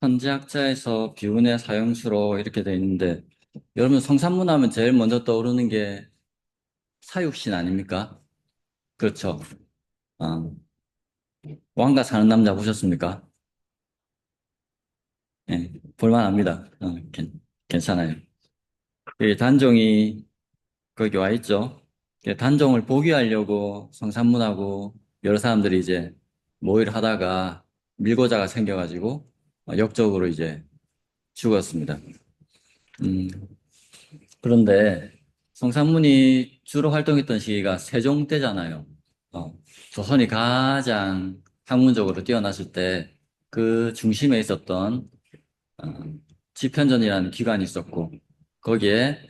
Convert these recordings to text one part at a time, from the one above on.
현지학자에서 비운의 사형수로 이렇게 돼 있는데, 여러분 성산문 하면 제일 먼저 떠오르는 게 사육신 아닙니까? 그렇죠. 어, 왕가 사는 남자 보셨습니까? 예, 볼만합니다. 괜찮아요. 이 단종이 거기 와 있죠. 단종을 포기하려고 성산문하고 여러 사람들이 이제 모의를 하다가 밀고자가 생겨가지고 역적으로 이제 죽었습니다. 음, 그런데 성산문이 주로 활동했던 시기가 세종 때잖아요. 어, 조선이 가장 학문적으로 뛰어났을 때 그 중심에 있었던 어, 집현전이라는 기관이 있었고 거기에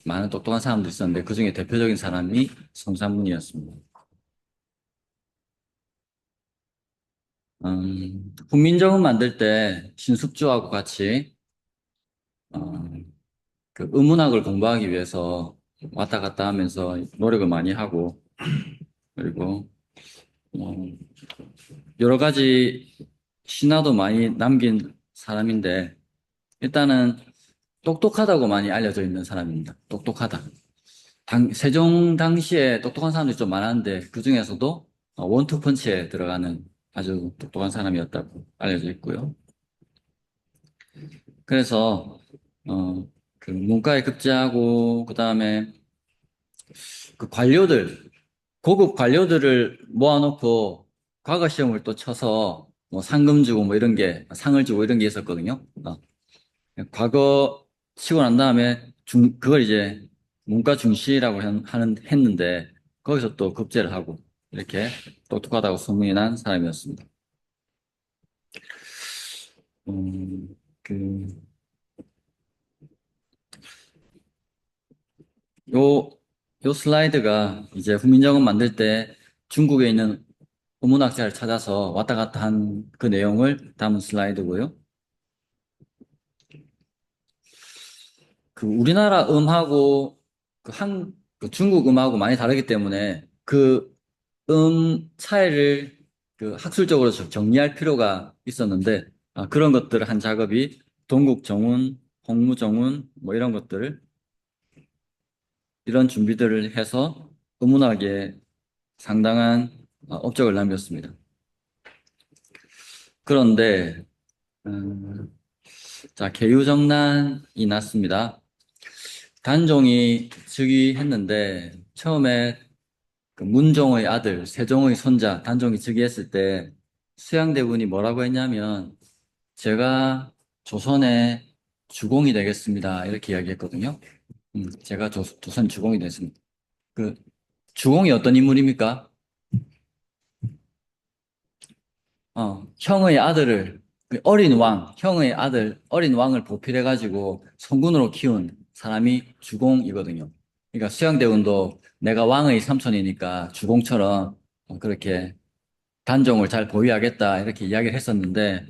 많은 똑똑한 사람들이 있었는데 그중에 대표적인 사람이 성산문이었습니다. 훈민정음 만들 때 신숙주하고 같이 어, 그 의문학을 공부하기 위해서 왔다 갔다 하면서 노력을 많이 하고 그리고 어, 여러 가지 신화도 많이 남긴 사람인데 일단은 똑똑하다고 많이 알려져 있는 사람입니다. 똑똑하다. 세종 당시에 똑똑한 사람들이 좀 많았는데 그 중에서도 원투펀치에 들어가는 아주 똑똑한 사람이었다고 알려져 있고요. 그래서 어, 그 문과에 급제하고 그다음에 그 관료들 고급 관료들을 모아놓고 과거 시험을 또 쳐서 뭐 상금 주고 뭐 이런 게 상을 주고 이런 게 있었거든요. 과거 치고 난 다음에 그걸 이제 문과 중시라고 했는데 거기서 또 급제를 하고 이렇게 똑똑하다고 소문이 난 사람이었습니다. 음, 그, 요, 요 슬라이드가 이제 훈민정음 만들 때 중국에 있는 어문학자를 찾아서 왔다 갔다 한 그 내용을 담은 슬라이드고요. 그 우리나라 음하고 그 중국 음하고 많이 다르기 때문에 그 차이를 그 학술적으로 정리할 필요가 있었는데 그런 것들을 한 작업이 동국정운, 홍무정운 뭐 이런 것들 이런 준비들을 해서 음문학에 상당한 업적을 남겼습니다. 그런데 자 계유정난이 났습니다. 단종이 즉위했는데 처음에 그 문종의 아들 세종의 손자 단종이 즉위했을 때 수양대군이 뭐라고 했냐면 제가 조선의 주공이 되겠습니다 이렇게 이야기했거든요. 제가 조선 주공이 됐습니다. 그 주공이 어떤 인물입니까? 형의 아들을 그 어린 왕 형의 아들 어린 왕을 보필해가지고 성군으로 키운 사람이 주공이거든요. 그러니까 수양대군도 내가 왕의 삼촌이니까 주공처럼 그렇게 단종을 잘 보위하겠다 이렇게 이야기를 했었는데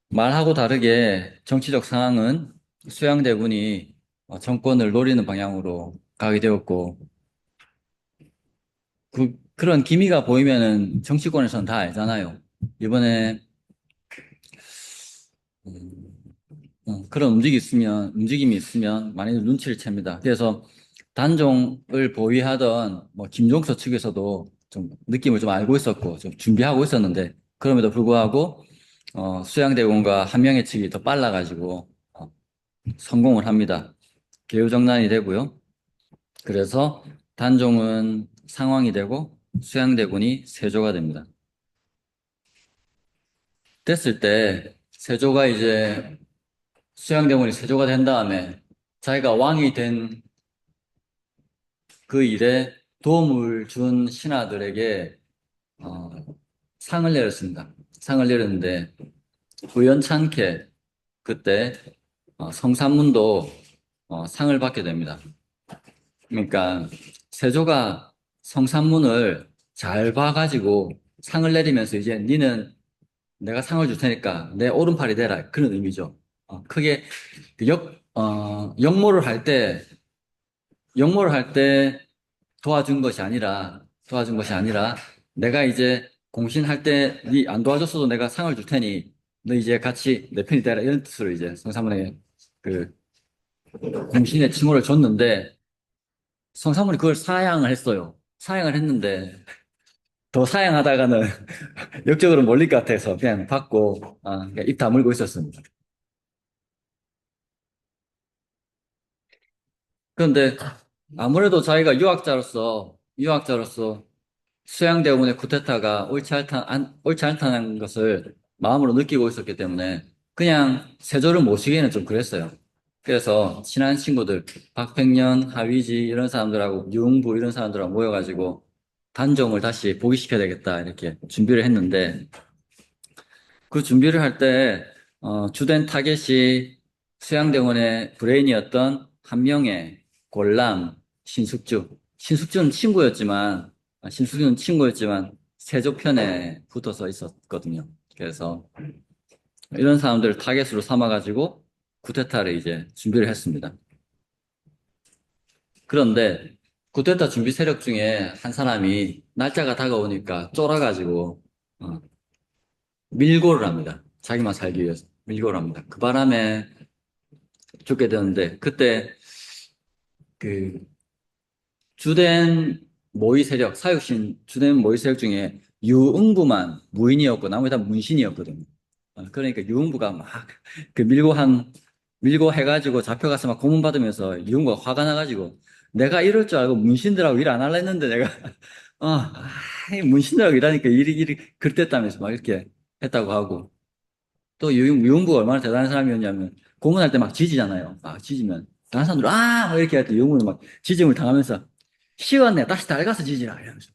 말하고 다르게 정치적 상황은 수양대군이 정권을 노리는 방향으로 가게 되었고 그런 기미가 보이면은 정치권에서는 다 알잖아요. 이번에 음, 그런 움직임이 있으면 많이들 눈치를 챕니다. 그래서 단종을 보위하던 뭐 김종서 측에서도 좀 느낌을 좀 알고 있었고 좀 준비하고 있었는데 그럼에도 불구하고 수양대군과 한명회 측이 더 빨라가지고 성공을 합니다. 개유정난이 되고요. 그래서 단종은 상황이 되고 수양대군이 세조가 됩니다. 됐을 때 세조가 이제 수양대군이 세조가 된 다음에 자기가 왕이 된 그 일에 도움을 준 신하들에게 어, 상을 내렸습니다. 상을 내렸는데 우연찮게 그때 성산문도 상을 받게 됩니다. 그러니까 세조가 성산문을 잘 봐가지고 상을 내리면서 이제 니는 내가 상을 줄 테니까 내 오른팔이 되라 그런 의미죠. 크게 그 역모를 할 때 도와준 것이 아니라 내가 이제 공신할 때 니 안 도와줬어도 내가 상을 줄 테니 너 이제 같이 내 편이 되라 이런 뜻으로 이제 성사문에게 그 공신의 칭호를 줬는데 성사문이 그걸 사양을 했어요. 사양을 했는데 더 사양하다가는 역적으로 몰릴 것 같아서 그냥 받고 그냥 입 다물고 있었습니다. 그런데 아무래도 자기가 유학자로서 수양대원의 쿠데타가 옳지 않다는 것을 마음으로 느끼고 있었기 때문에 그냥 세조를 모시기에는 좀 그랬어요. 그래서 친한 친구들, 박팽년, 하위지 이런 사람들하고 유흥부 이런 사람들하고 모여가지고 단종을 다시 복위시켜야 되겠다 이렇게 준비를 했는데 그 준비를 할 때 주된 타겟이 수양대원의 브레인이었던 한명회, 골람, 신숙주. 신숙주는 친구였지만 세조 편에 붙어서 있었거든요. 그래서 이런 사람들을 타겟으로 삼아가지고 쿠데타를 이제 준비를 했습니다. 그런데 쿠데타 준비 세력 중에 한 사람이 날짜가 다가오니까 쫄아가지고 어, 밀고를 합니다. 자기만 살기 위해서 밀고를 합니다. 그 바람에 죽게 되는데 그때 그 주된 모의 세력, 사육신 주된 모의 세력 중에 유응부만 무인이었고 나머지 다 문신이었거든요. 그러니까 유응부가 막 그 밀고 해가지고 잡혀가서 막 고문 받으면서 유응부가 화가 나가지고 내가 이럴 줄 알고 문신들하고 일 안 할라 했는데 내가 문신들하고 일하니까 일이 그랬다면서 막 이렇게 했다고 하고 또 유흥부가 얼마나 대단한 사람이었냐면 고문할 때 막 지지잖아요. 막 지지면 다른 사람들 막 이렇게 할 때 유흥부는 막 지짐을 당하면서 시원해 다시 달가서 지지라 이러면서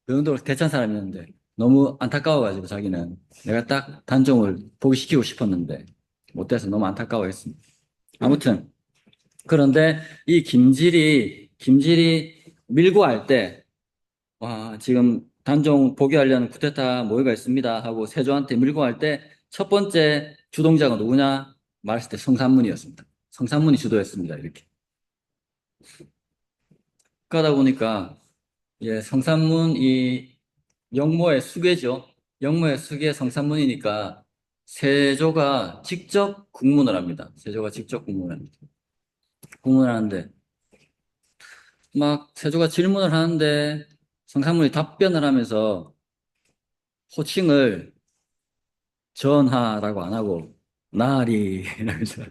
그 정도로 대찬 사람이었는데 너무 안타까워가지고 자기는 내가 딱 단종을 포기시키고 싶었는데 못 돼서 너무 안타까워했습니다. 아무튼 그런데 이 김질이 밀고 할 때 와 지금 단종 포기하려는 쿠데타 모의가 있습니다 하고 세조한테 밀고 할 때 첫 번째 주동자가 누구냐 말했을 때 성산문이었습니다. 성산문이 주도했습니다. 이렇게 그러다 보니까 예, 성산문 이 영모의 수괴죠. 영모의 수괴 성산문이니까 세조가 직접 국문을 합니다. 세조가 직접 국문을 합니다. 국문을 하는데 막 세조가 질문을 하는데 성산문이 답변을 하면서 호칭을 전하라고 안 하고 나리 이러면서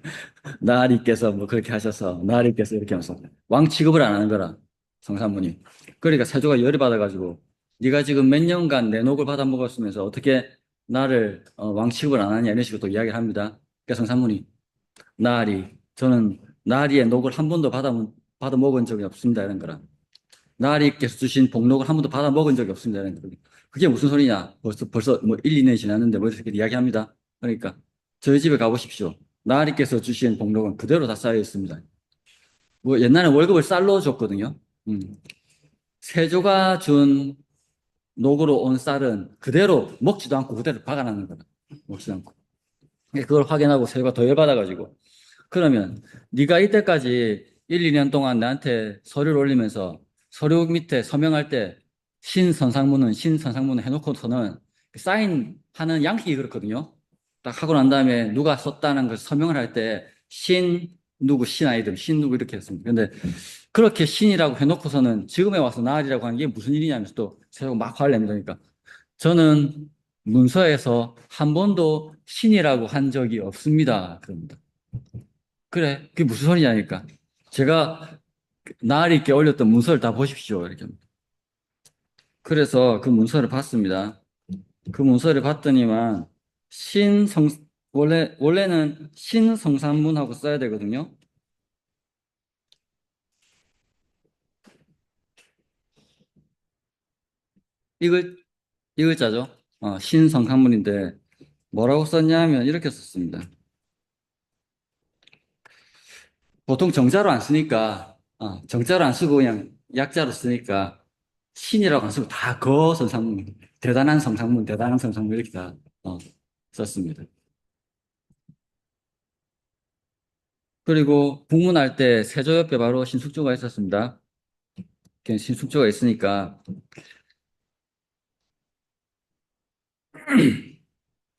나리께서 뭐 그렇게 하셔서 나리께서 이렇게 하면서 왕 취급을 안 하는 거라 성산문이 그러니까 세조가 열이 받아가지고 네가 지금 몇 년간 내 녹을 받아 먹었으면서 어떻게 나를 왕 취급을 안 하냐 이런 식으로 또 이야기를 합니다. 그러니까 성산문이 저는 나리의 녹을 한 번도 받아 먹은 적이 없습니다 이런 거라 나리께서 주신 복록을 한 번도 받아 먹은 적이 없습니다 이런 거라 그게 무슨 소리냐 벌써 뭐 1, 2년이 지났는데 뭐 이렇게 이야기합니다. 그러니까 저희 집에 가보십시오. 나리께서 주신 복록은 그대로 다 쌓여 있습니다. 뭐 옛날에 월급을 쌀로 줬거든요. 음. 세조가 준 녹으로 온 쌀은 그대로 먹지도 않고 그대로 박아놨는 거다. 먹지도 않고. 그걸 확인하고 세조가 더 열받아가지고 그러면 네가 이때까지 1, 2년 동안 나한테 서류를 올리면서 서류 밑에 서명할 때 신선상문은 해놓고서는 사인하는 양식이 그렇거든요. 딱 하고 난 다음에 누가 썼다는 걸 서명을 할 때 신 아이들 신 누구 이렇게 했습니다. 근데 그렇게 신이라고 해놓고서는 지금에 와서 나으리라고 하는 게 무슨 일이냐면서 또 세조가 막 화를 냅니다. 그러니까 저는 문서에서 한 번도 신이라고 한 적이 없습니다. 그럽니다. 그래, 그게 무슨 소리냐니까. 제가 나을 있게 올렸던 문서를 다 보십시오. 이렇게. 그래서 그 문서를 봤습니다. 그 문서를 봤더니만 신성, 원래는 신성산문하고 써야 되거든요. 이글, 이 글자죠. 신성산문인데 뭐라고 썼냐면 이렇게 썼습니다. 보통 정자로 안 쓰니까, 정자로 안 쓰고 그냥 약자로 쓰니까 신이라고 안 쓰고 다 거성상문, 대단한 성상문 이렇게 다 썼습니다. 그리고 북문할 때 세조 옆에 바로 신숙주가 있었습니다. 신숙주가 있으니까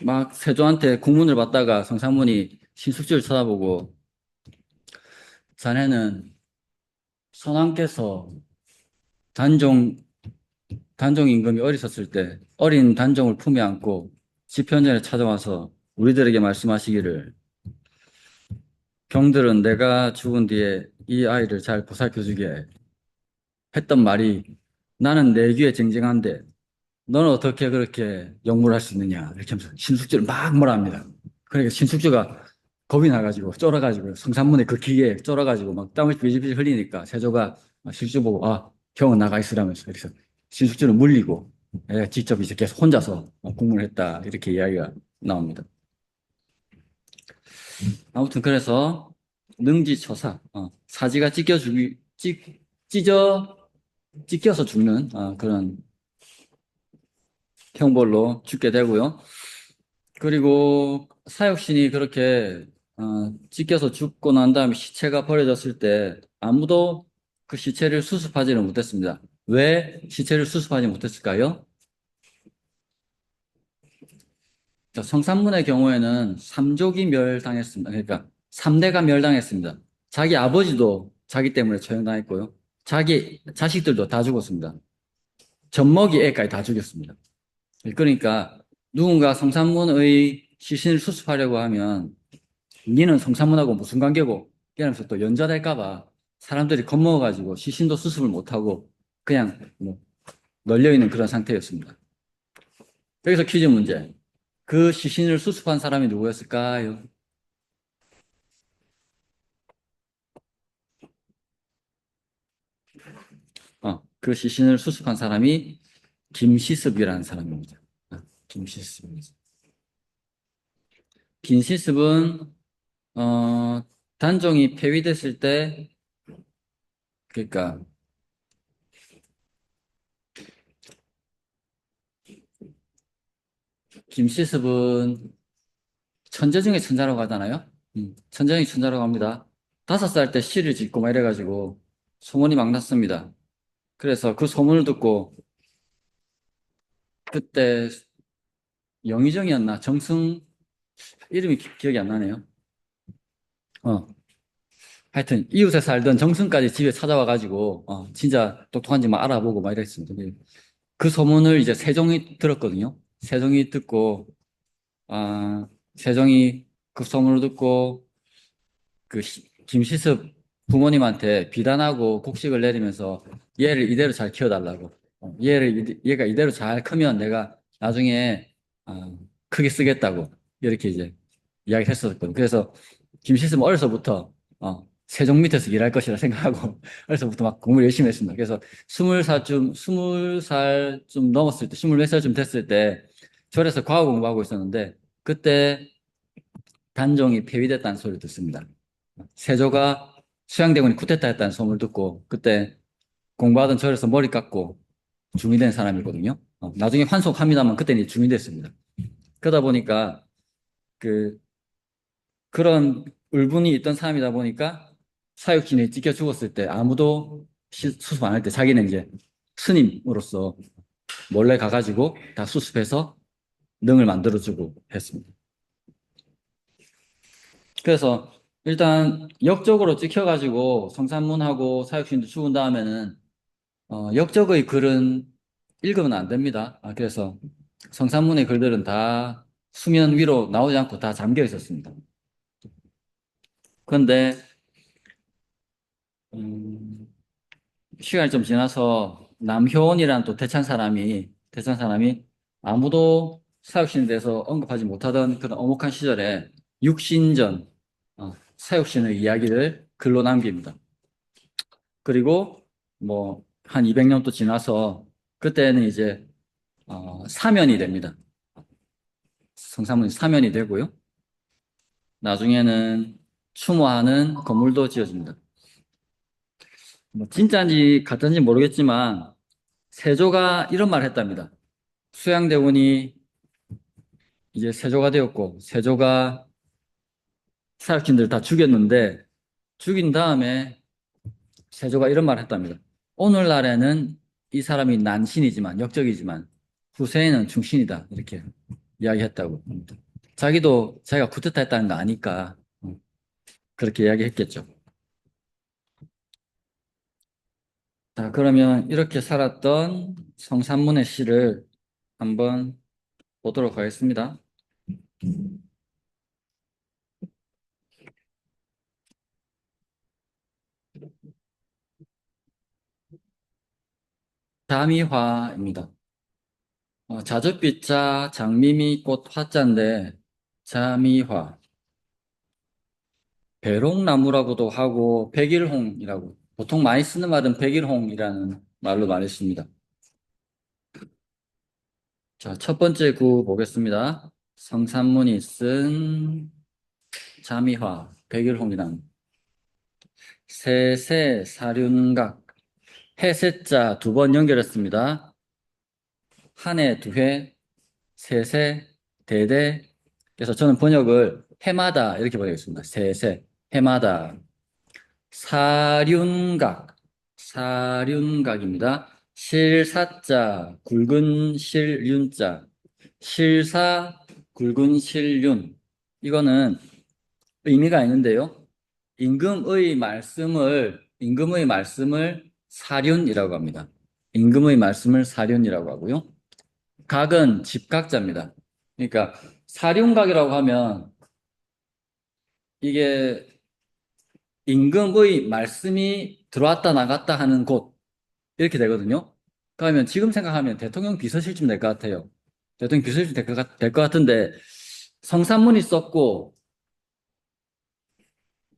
막 세조한테 국문을 받다가 성상문이 신숙주를 쳐다보고 자네는 선왕께서 단종 단종 임금이 어리셨을 때 어린 단종을 품에 안고 집현전에 찾아와서 우리들에게 말씀하시기를 경들은 내가 죽은 뒤에 이 아이를 잘 보살펴 주게 했던 말이 나는 내 귀에 쟁쟁한데 너는 어떻게 그렇게 역물을 할 수 있느냐 이렇게 하면서 신숙주를 막 뭐라 합니다. 그러니까 신숙주가 겁이 나가지고 쫄아가지고 성산문에 그 기계에 쫄아가지고 막 땀을 비질비질 흘리니까 세조가 실주 보고 형은 나가 있으라면서 그래서 신숙주는 물리고 직접 이제 계속 혼자서 공문을 했다 이렇게 이야기가 나옵니다. 아무튼 그래서 능지처사 사지가 찢겨서 죽는 그런 형벌로 죽게 되고요. 그리고 사육신이 그렇게 찢겨서 죽고 난 다음에 시체가 버려졌을 때 아무도 그 시체를 수습하지는 못했습니다. 왜 시체를 수습하지 못했을까요? 자, 성산문의 경우에는 삼족이 멸당했습니다. 그러니까 3대가 멸당했습니다. 자기 아버지도 자기 때문에 처형당했고요. 자기 자식들도 다 죽었습니다. 젖먹이 애까지 다 죽였습니다. 그러니까 누군가 성산문의 시신을 수습하려고 하면 니는 성산문하고 무슨 관계고? 이러면서 또 연좌될까봐 사람들이 겁먹어가지고 시신도 수습을 못하고 그냥 뭐 널려있는 그런 상태였습니다. 여기서 퀴즈 문제. 그 시신을 수습한 사람이 누구였을까요? 그 시신을 수습한 사람이 김시습이라는 사람입니다. 김시습입니다. 김시습은 단종이 폐위됐을 때 그러니까 김시습은 천재 중에 천재라고 하잖아요. 천재 중에 천재라고 합니다. 5살 때 시를 짓고 막 이래가지고 소문이 막 났습니다. 그래서 그 소문을 듣고 그때 영의정이었나 정승 이름이 기억이 안 나네요. 하여튼 이웃에 살던 정승까지 집에 찾아와가지고 진짜 똑똑한지 막 알아보고 막 이랬습니다. 그 소문을 이제 세종이 들었거든요. 세종이 듣고 세종이 그 소문을 듣고 그 김시습 부모님한테 비단하고 곡식을 내리면서 얘를 이대로 잘 키워달라고. 얘가 이대로 잘 크면 내가 나중에 크게 쓰겠다고 이렇게 이제 이야기를 했었거든요. 그래서 김시습은 어려서부터 세종 밑에서 일할 것이라 생각하고 어려서부터 막 공부를 열심히 했습니다. 그래서 20살쯤 넘었을 때, 20몇 살쯤 됐을 때 절에서 과거 공부하고 있었는데 그때 단종이 폐위됐다는 소리를 듣습니다. 세조가 수양대군이 쿠데타 했다는 소문을 듣고 그때 공부하던 절에서 머리 깎고 중위된 사람이거든요. 나중에 환송합니다만 그때는 이제 중위됐습니다. 그러다 보니까 그 그런 울분이 있던 사람이다 보니까 사육신이 찢겨 죽었을 때 아무도 수습 안 할 때 자기는 이제 스님으로서 몰래 가가지고 다 수습해서 능을 만들어주고 했습니다. 그래서 일단 역적으로 찍혀가지고 성산문하고 사육신도 죽은 다음에는 역적의 글은 읽으면 안 됩니다. 그래서 성산문의 글들은 다 수면 위로 나오지 않고 다 잠겨 있었습니다. 그런데 음, 시간이 좀 지나서 남효원이라는 또 대찬 사람이 아무도 사육신에 대해서 언급하지 못하던 그런 엄혹한 시절에 육신전 사육신의 이야기를 글로 남깁니다. 그리고 뭐 한 200년 또 지나서 그때는 이제 사면이 됩니다. 성사문이 사면이 되고요. 나중에는 추모하는 건물도 지어집니다. 뭐 진짜인지 가짜인지 모르겠지만 세조가 이런 말을 했답니다. 수양대군이 이제 세조가 되었고 세조가 사역진들 다 죽였는데 죽인 다음에 세조가 이런 말을 했답니다. 오늘날에는 이 사람이 난신이지만 역적이지만 후세에는 충신이다. 이렇게 이야기했다고 합니다. 자기도 자기가 쿠데타 했다는 거 아니까 그렇게 이야기했겠죠. 자, 그러면 이렇게 살았던 성산문의 시를 한번 보도록 하겠습니다. 자미화입니다. 자줏빛자 장미미 꽃 화자인데 자미화. 배롱나무라고도 하고 백일홍이라고 보통 많이 쓰는 말은 백일홍이라는 말로 많이 씁니다. 자, 첫 번째 구 보겠습니다. 성산문이 쓴 자미화 백일홍이란 세세 사륜각 해세자 두 번 연결했습니다. 한 해, 두 해, 세세, 대대. 그래서 저는 번역을 해마다 이렇게 번역했습니다. 세세, 해마다. 사륜각, 사륜각입니다. 실사자, 굵은 실륜자, 실사, 굵은 실륜. 이거는 의미가 있는데요. 임금의 말씀을 사륜이라고 합니다. 임금의 말씀을 사륜이라고 하고요. 각은 집각자입니다. 그러니까 사륜각이라고 하면 이게 임금의 말씀이 들어왔다 나갔다 하는 곳 이렇게 되거든요. 그러면 지금 생각하면 대통령 비서실쯤 될 것 같아요. 대통령 비서실쯤 될 것 같은데 성산문이 썼고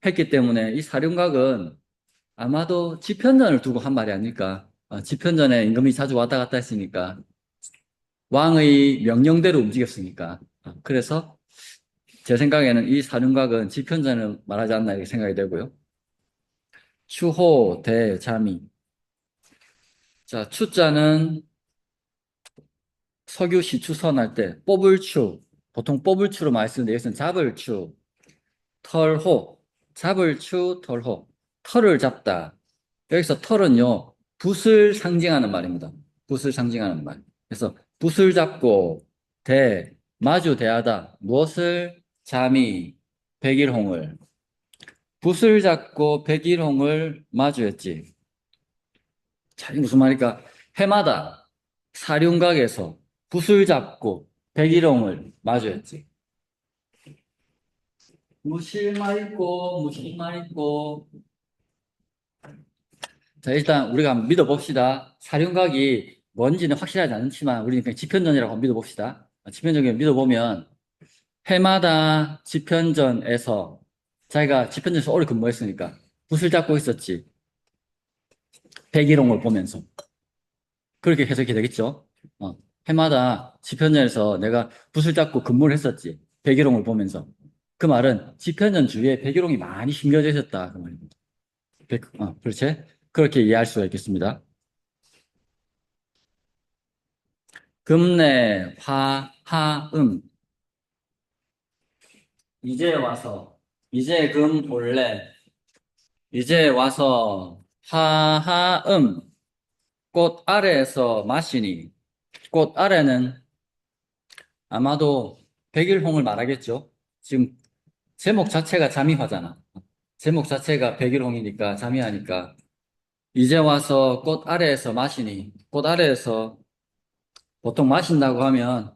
했기 때문에 이 사륜각은 아마도 집현전을 두고 한 말이 아닐까. 집현전에 임금이 자주 왔다 갔다 했으니까 왕의 명령대로 움직였으니까. 그래서 제 생각에는 이 사륜각은 집현전을 말하지 않나 이렇게 생각이 되고요. 추호 대자미. 자, 추자는 석유시 추선할 때 뽑을 추, 보통 뽑을 추로 많이 쓰는데 여기서는 잡을 추, 털호, 잡을 추, 털호, 털을 잡다. 여기서 털은요, 붓을 상징하는 말입니다. 붓을 상징하는 말. 그래서 붓을 잡고 마주 대하다. 무엇을? 잠이, 백일홍을. 붓을 잡고 백일홍을 마주했지. 자, 이게 무슨 말일까? 해마다 사륜각에서 붓을 잡고 백일홍을 마주했지. 무실말 있고, 무실말 있고. 자, 일단 우리가 한번 믿어봅시다. 사륜각이 뭔지는 확실하지 않지만 우리는 그냥 집현전이라고 한번 믿어봅시다. 집현전을 믿어보면 해마다 집현전에서 자기가 집현전에서 오래 근무했으니까 붓을 잡고 있었지. 백일홍을 보면서. 그렇게 해석이 되겠죠. 해마다 집현전에서 내가 붓을 잡고 근무를 했었지. 백일홍을 보면서. 그 말은 집현전 주위에 백일홍이 많이 심겨져 있었다. 그 말입니다. 그렇지? 그렇게 이해할 수가 있겠습니다. 금내 화하음. 이제 와서, 이제 금 본래, 이제 와서 하하음. 꽃 아래에서 마시니. 꽃 아래는 아마도 백일홍을 말하겠죠. 지금 제목 자체가 자미화잖아. 제목 자체가 백일홍이니까 자미화니까 이제 와서 꽃 아래에서 마시니 꽃 아래에서 보통 마신다고 하면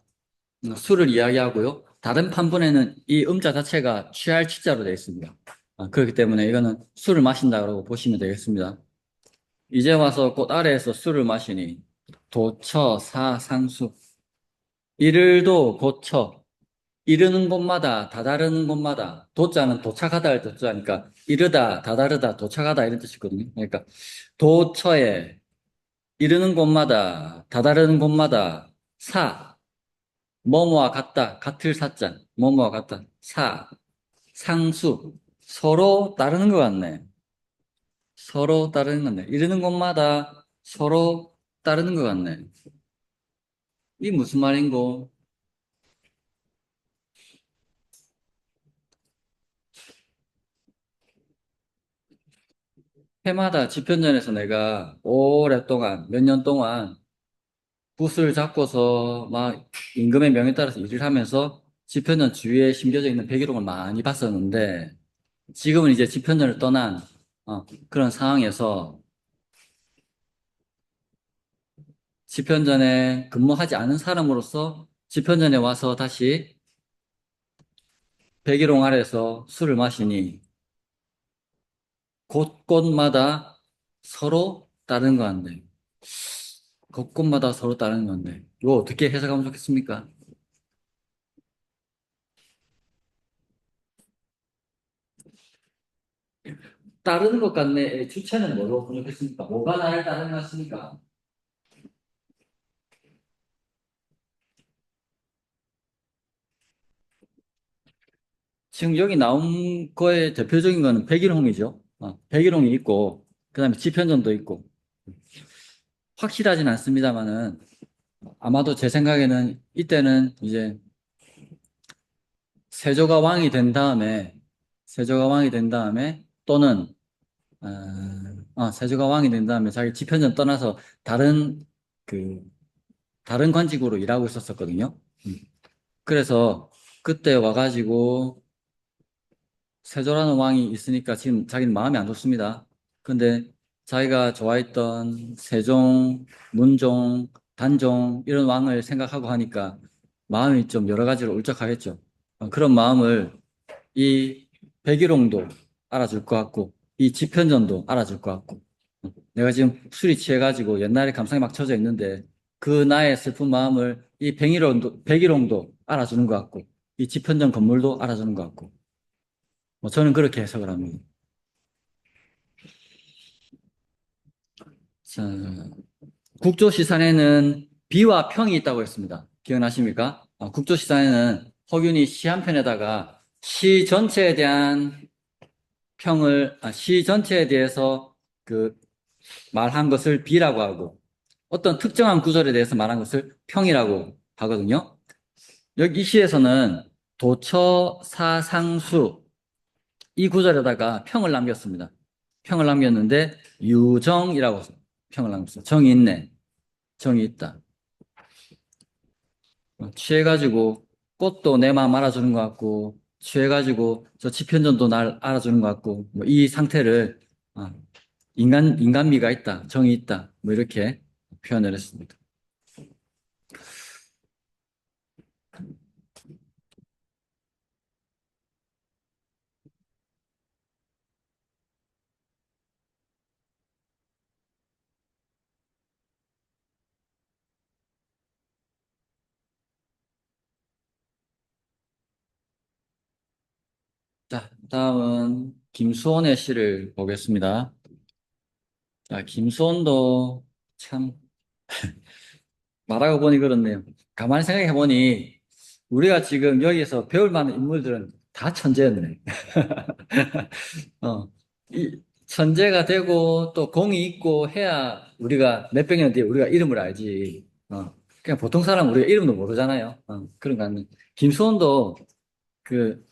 술을 이야기하고요. 다른 판본에는 이 음자 자체가 취할 취자로 되어 있습니다. 그렇기 때문에 이거는 술을 마신다고 보시면 되겠습니다. 이제 와서 꽃 아래에서 술을 마시니 도처 사상수 이를도 고쳐 이르는 곳마다 다다르는 곳마다 도자는 도착하다를 도자니까 이르다 다다르다 도착하다 이런 뜻이거든요. 그러니까 도처에 이르는 곳마다 다다르는 곳마다 사 뭐뭐와 같다 같을 사자 뭐뭐와 같다 사 상수 서로 따르는 것 같네. 서로 따르는 것 같네. 이르는 곳마다 서로 따르는 것 같네. 이 무슨 말인고? 해마다 집현전에서 내가 오랫동안 몇 년 동안 붓을 잡고서 막 임금의 명에 따라서 일을 하면서 집현전 주위에 심겨져 있는 배기록을 많이 봤었는데 지금은 이제 집현전을 떠난 그런 상황에서 집현전에 근무하지 않은 사람으로서 집현전에 와서 다시 배기록 아래서 술을 마시니 곳곳마다 서로 다른 것 같네요. 곳곳마다 서로 다른 건데 이거 어떻게 해석하면 좋겠습니까? 다른 것 같네. 주체는 뭐로 번역했습니까? 뭐가 나를 다른 것 같습니까? 지금 여기 나온 거의 대표적인 거는 백일홍이죠. 백일홍이 있고, 그 다음에 지편전도 있고, 확실하진 않습니다만은, 아마도 제 생각에는 이때는 이제 세조가 왕이 된 다음에, 세조가 왕이 된 다음에, 또는, 세조가 왕이 된 다음에 자기 지편전 떠나서 다른, 그, 다른 관직으로 일하고 있었었거든요. 음. 그래서 그때 와가지고 세조라는 왕이 있으니까 지금 자기는 마음이 안 좋습니다. 근데 자기가 좋아했던 세종, 문종, 단종 이런 왕을 생각하고 하니까 마음이 좀 여러 가지로 울적하겠죠. 그런 마음을 이 백일홍도 알아줄 것 같고 이 집현전도 알아줄 것 같고 내가 지금 술이 취해가지고 옛날에 감상에 막 젖어 있는데 그 나의 슬픈 마음을 이 백일홍도 알아주는 것 같고 이 집현전 건물도 알아주는 것 같고 뭐 저는 그렇게 해석을 합니다. 자, 국조시산에는 비와 평이 있다고 했습니다. 기억나십니까? 국조시산에는 허균이 시 한 편에다가 시 전체에 대한 시 전체에 대해서 그 말한 것을 비라고 하고 어떤 특정한 구절에 대해서 말한 것을 평이라고 하거든요. 여기 이 시에서는 도처 사상수 이 구절에다가 평을 남겼습니다. 평을 남겼는데 유정이라고 평을 남겼어요. 정이 있네. 정이 있다. 취해가지고 꽃도 내 마음 알아주는 것 같고 취해가지고 저 지편전도 날 알아주는 것 같고 뭐 이 상태를 어, 인간미가 있다. 정이 있다. 뭐 이렇게 표현을 했습니다. 자, 다음은 김수원의 시를 보겠습니다. 자, 김수원도 참 말하고 보니 그렇네요. 가만히 생각해 보니 우리가 지금 여기서 배울 만한 인물들은 다 천재였네. 어, 이 천재가 되고 또 공이 있고 해야 우리가 몇백 년 뒤에 우리가 이름을 알지. 그냥 보통 사람 우리가 이름도 모르잖아요. 그런 거 같네. 김수원도 그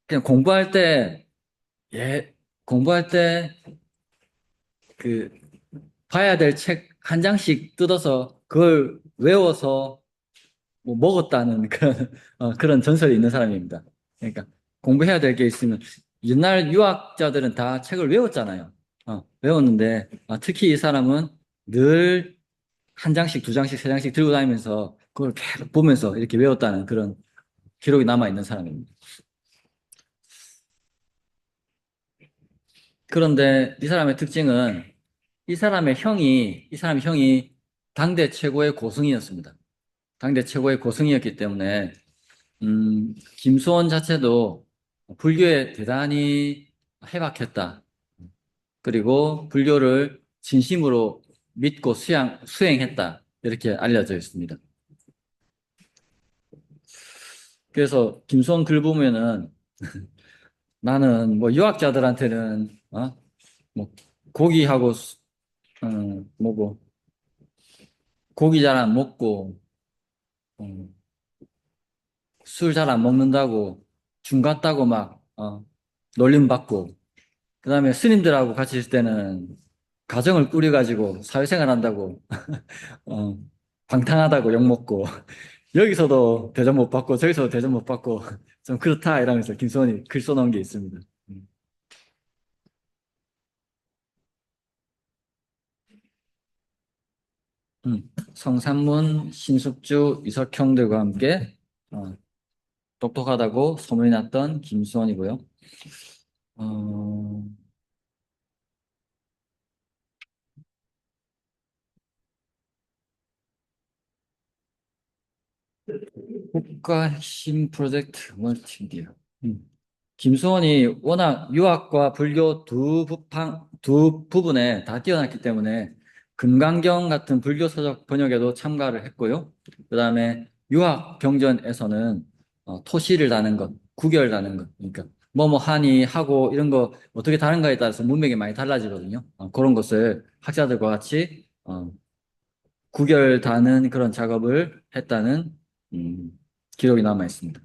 그냥 공부할 때 예, 공부할 때 그 봐야 될 책 한 장씩 뜯어서 그걸 외워서 뭐 먹었다는 그런 전설이 있는 사람입니다. 그러니까 공부해야 될 게 있으면 옛날 유학자들은 다 책을 외웠잖아요. 외웠는데 특히 이 사람은 늘 한 장씩, 두 장씩, 세 장씩 들고 다니면서 그걸 계속 보면서 이렇게 외웠다는 그런 기록이 남아 있는 사람입니다. 그런데 이 사람의 형이 당대 최고의 고승이었습니다. 당대 최고의 고승이었기 때문에 김수원 자체도 불교에 대단히 해박했다. 그리고 불교를 진심으로 믿고 수행했다. 이렇게 알려져 있습니다. 그래서 김수원 글 보면은 나는 뭐 유학자들한테는, 뭐 고기하고, 뭐고, 고기 잘 안 먹고, 어, 술 잘 안 먹는다고, 중 같다고 막, 놀림받고, 그 다음에 스님들하고 같이 있을 때는 가정을 꾸려가지고 사회생활 한다고, 어, 방탕하다고 욕먹고, 여기서도 대접 못 받고, 저기서도 대접 못 받고, 좀 그렇다, 이러면서 김수원이 글 써놓은 게 있습니다. 음. 성산문, 신숙주, 이석형들과 함께, 똑똑하다고 소문이 났던 김수원이고요. 어, 국가 핵심 프로젝트 멀티미디어. 음. 김수원이 워낙 유학과 불교 두 부분에 다 뛰어났기 때문에 금강경 같은 불교 서적 번역에도 참가를 했고요. 그 다음에 유학 경전에서는 토시를 다는 것, 구결 다는 것, 그러니까 뭐뭐 하니 하고 이런 거 어떻게 다른가에 따라서 문맥이 많이 달라지거든요. 그런 것을 학자들과 같이 구결 다는 그런 작업을 했다는 기록이 남아 있습니다.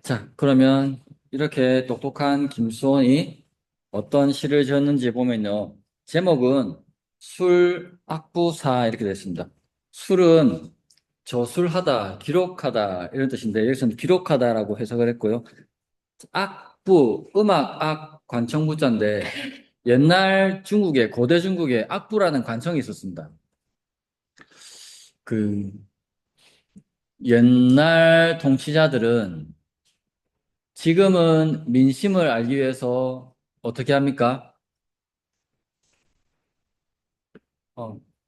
자, 그러면 이렇게 똑똑한 김수원이 어떤 시를 지었는지 보면요. 제목은 술악부사 이렇게 되어 있습니다. 술은 저술하다, 기록하다 이런 뜻인데 여기서는 기록하다라고 해석을 했고요. 악부, 음악, 악, 관청부자인데 옛날 중국에, 고대 중국에 악부라는 관청이 있었습니다. 그 옛날 통치자들은 지금은 민심을 알기 위해서 어떻게 합니까?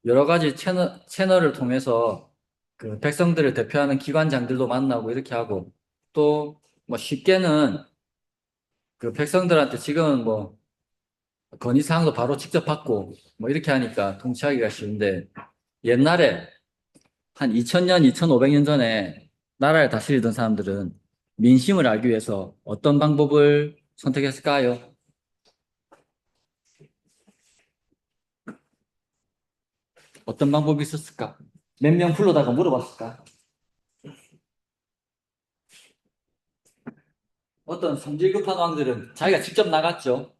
여러 가지 채널을 통해서 그 백성들을 대표하는 기관장들도 만나고 이렇게 하고 또 뭐 쉽게는 그 백성들한테 지금은 뭐 건의사항도 바로 직접 받고 뭐 이렇게 하니까 통치하기가 쉬운데 옛날에 한 2000년, 2500년 전에 나라를 다스리던 사람들은 민심을 알기 위해서 어떤 방법을 선택했을까요? 어떤 방법이 있었을까? 몇 명 불러다가 물어봤을까? 어떤 성질 급한 왕들은 자기가 직접 나갔죠.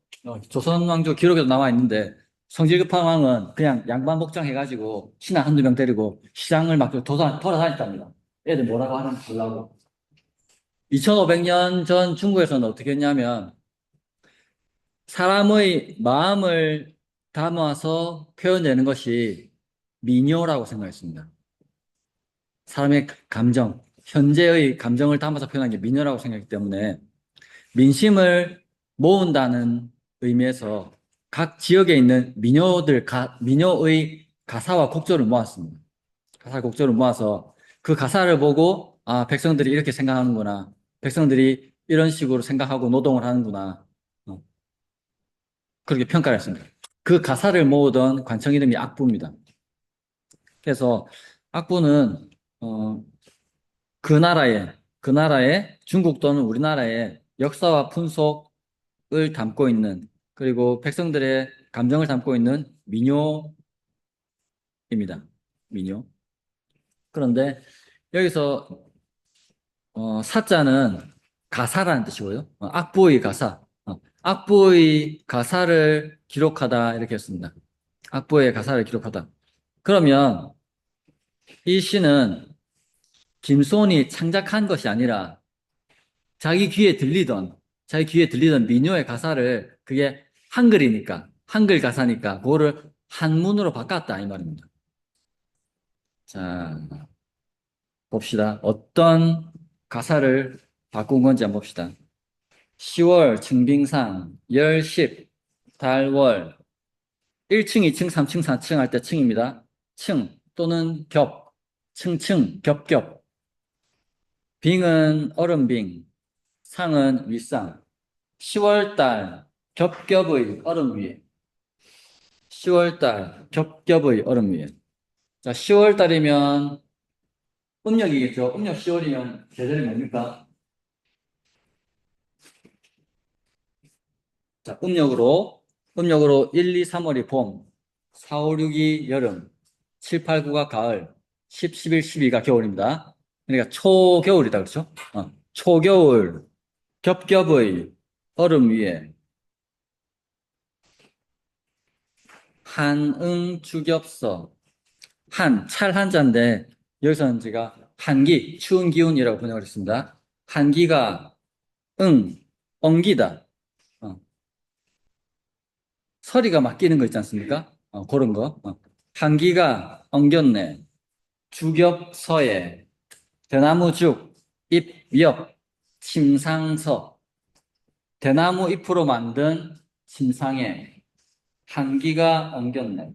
조선 왕조 기록에도 나와 있는데 성질 급한 왕은 그냥 양반 복장 해가지고 신하 한두 명 데리고 시장을 막 돌아다녔답니다. 애들 뭐라고 하는지 보려고. 2500년 전 중국에서는 어떻게 했냐면 사람의 마음을 담아서 표현되는 것이 민요라고 생각했습니다. 사람의 감정, 현재의 감정을 담아서 표현하는 게 민요라고 생각했기 때문에 민심을 모은다는 의미에서 각 지역에 있는 민요의 가사와 곡조를 모았습니다. 가사 곡조를 모아서 그 가사를 보고 아, 백성들이 이렇게 생각하는구나. 백성들이 이런 식으로 생각하고 노동을 하는구나. 어, 그렇게 평가를 했습니다. 그 가사를 모으던 관청 이름이 악부입니다. 그래서 악부는 어, 그 나라의 중국 또는 우리나라의 역사와 풍속을 담고 있는 그리고 백성들의 감정을 담고 있는 민요입니다. 민요. 그런데 여기서 사자는 가사라는 뜻이고요. 악보의 가사. 악보의 가사를 기록하다 이렇게 했습니다. 악보의 가사를 기록하다. 그러면 이 시는 김소원이 창작한 것이 아니라 자기 귀에 들리던 민요의 가사를 그게 한글이니까 한글 가사니까 그거를 한문으로 바꿨다 이 말입니다. 자, 봅시다. 어떤 가사를 바꾼 건지 한번 봅시다. 10월 증빙상 열십 달월 1층, 2층, 3층, 4층 할 때 층입니다. 층 또는 겹, 층층, 겹겹. 빙은 얼음빙, 상은 윗상. 10월달 겹겹의 얼음 위에 10월달 겹겹의 얼음 위에 자 10월달이면 음력이겠죠. 음력 10월이면 계절이 뭡니까? 자 음력으로 1, 2, 3월이 봄 4, 5, 6이 여름 7, 8, 9가 가을 10, 11, 12가 겨울입니다. 그러니까 초겨울이다 그렇죠? 초겨울 겹겹의 얼음 위에 한응 주겹서 찰 한자인데, 여기서는 제가 한기, 추운 기운이라고 번역을 했습니다. 한기가, 엉기다. 어, 서리가 맡기는 거 있지 않습니까? 그런 거. 한기가 엉겼네. 주겹서에, 대나무 죽, 잎, 옆, 침상서. 대나무 잎으로 만든 침상에 한기가 엉겼네.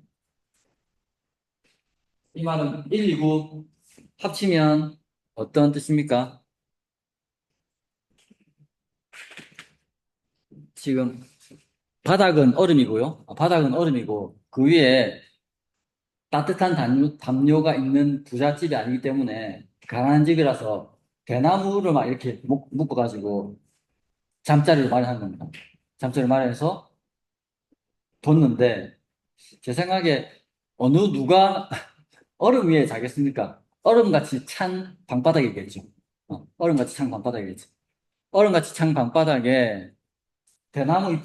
이 말은 1, 2구 합치면 어떤 뜻입니까? 지금 바닥은 얼음이고요. 바닥은 얼음이고 그 위에 따뜻한 담요가 있는 부잣집이 아니기 때문에 가난한 집이라서 대나무를 막 이렇게 묶어가지고 잠자리를 마련한 겁니다. 잠자리를 마련해서 뒀는데 제 생각에 어느 누가 얼음 위에 자겠습니까? 얼음같이 찬 방바닥이겠죠. 얼음같이 찬 방바닥이겠죠. 얼음같이 찬 방바닥에 대나무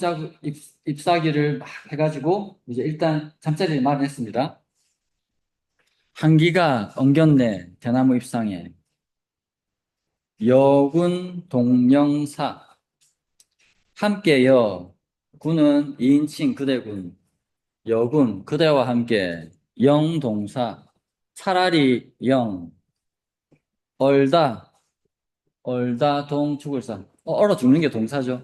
잎사귀를 막 해가지고 이제 일단 잠자리를 마련했습니다. 한기가 엉겼네 대나무 잎상에 여군 동명사 함께여 군은 2인칭 그대군 여군 그대와 함께 영동사 차라리 영 얼다 동 죽을 사 얼어 죽는 게 동사죠.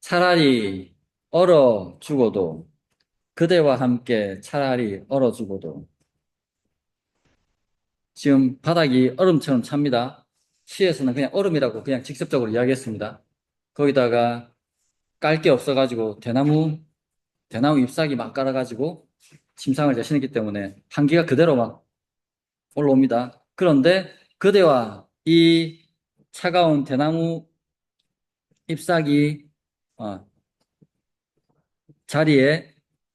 차라리 얼어 죽어도 그대와 함께 차라리 얼어 죽어도 지금 바닥이 얼음처럼 찹니다. 시에서는 그냥 얼음이라고 그냥 직접적으로 이야기했습니다. 거기다가 깔 게 없어가지고 대나무 잎사귀 막 깔아가지고 침상을 대신했기 때문에 한기가 그대로 막 올라옵니다. 그런데 그대와 이 차가운 대나무 잎사귀 어, 자리에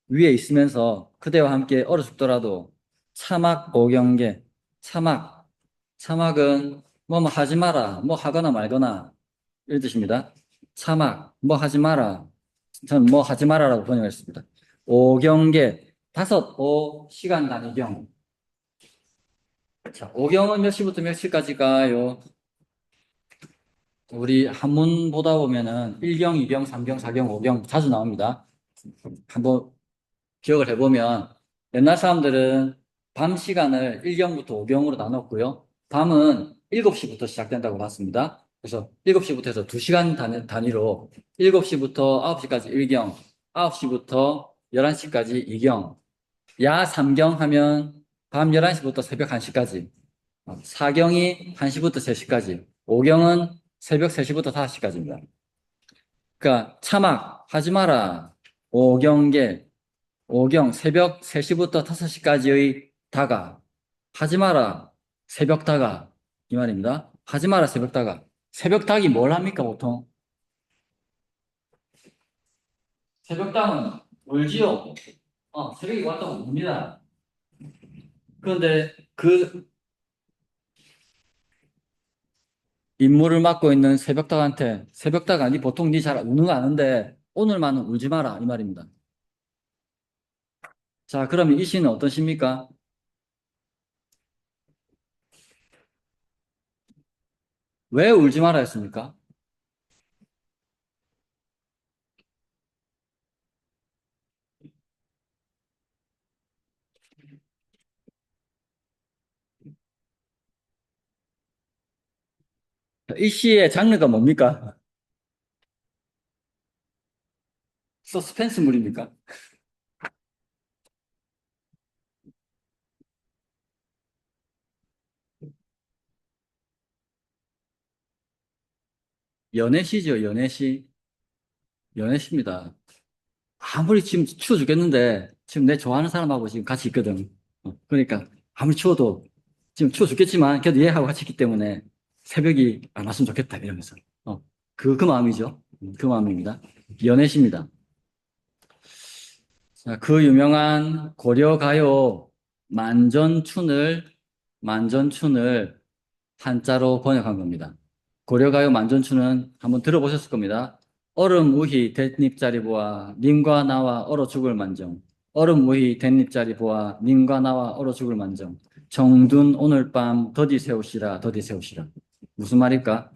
위에 있으면서 그대와 함께 얼어 죽더라도 차막 오경계 차막은 뭐 하지 마라 뭐 하거나 말거나 이런 뜻입니다. 차막 뭐 하지 마라 저는 뭐 하지 마라라고 번역했습니다. 오경계 다섯 오 시간 단위경 자 오경은 몇 시부터 몇 시까지가요? 우리 한문 보다 보면은 1경, 2경, 3경, 4경, 5경 자주 나옵니다. 한번 기억을 해보면 옛날 사람들은 밤 시간을 1경부터 5경으로 나눴고요. 밤은 7시부터 시작된다고 봤습니다. 그래서 7시부터 해서 2시간 단위로 7시부터 9시까지 1경, 9시부터 11시까지 2경, 야 3경 하면 밤 11시부터 새벽 1시까지, 4경이 1시부터 3시까지, 5경은 새벽 3시부터 5시까지입니다. 그러니까 차막 하지 마라. 오경계 오경 새벽 3시부터 5시까지의 다가 하지 마라 새벽 다가 이 말입니다. 하지 마라 새벽 다가 새벽 닭이 뭘 합니까 보통? 새벽 닭은 울지요. 새벽이 왔다고 웁니다. 그런데 그 임무를 맡고 있는 새벽 닭한테 새벽 닭 아니 보통 니 잘 우는 거 아는데 오늘만은 울지 마라 이 말입니다. 자 그러면 이 시는 어떤 시입니까? 왜 울지 마라 했습니까? 이 시의 장르가 뭡니까? 서스펜스물입니까? 연애시죠, 연애시. 연애시입니다. 아무리 지금 추워 죽겠는데, 지금 내 좋아하는 사람하고 지금 같이 있거든. 그러니까, 아무리 추워도, 지금 추워 죽겠지만, 그래도 얘하고 같이 있기 때문에, 새벽이 안 왔으면 좋겠다, 이러면서. 그 마음이죠. 그 마음입니다. 연애시입니다. 자, 그 유명한 고려가요 만전춘을 한자로 번역한 겁니다. 고려가요 만전춘은 한번 들어보셨을 겁니다. 얼음 우희 댄잎자리 보아 님과 나와 얼어 죽을 만정 얼음 무희 댄잎자리 보아 님과 나와 얼어 죽을 만정 정든 오늘 밤 더디 세우시라 더디 세우시라. 무슨 말일까?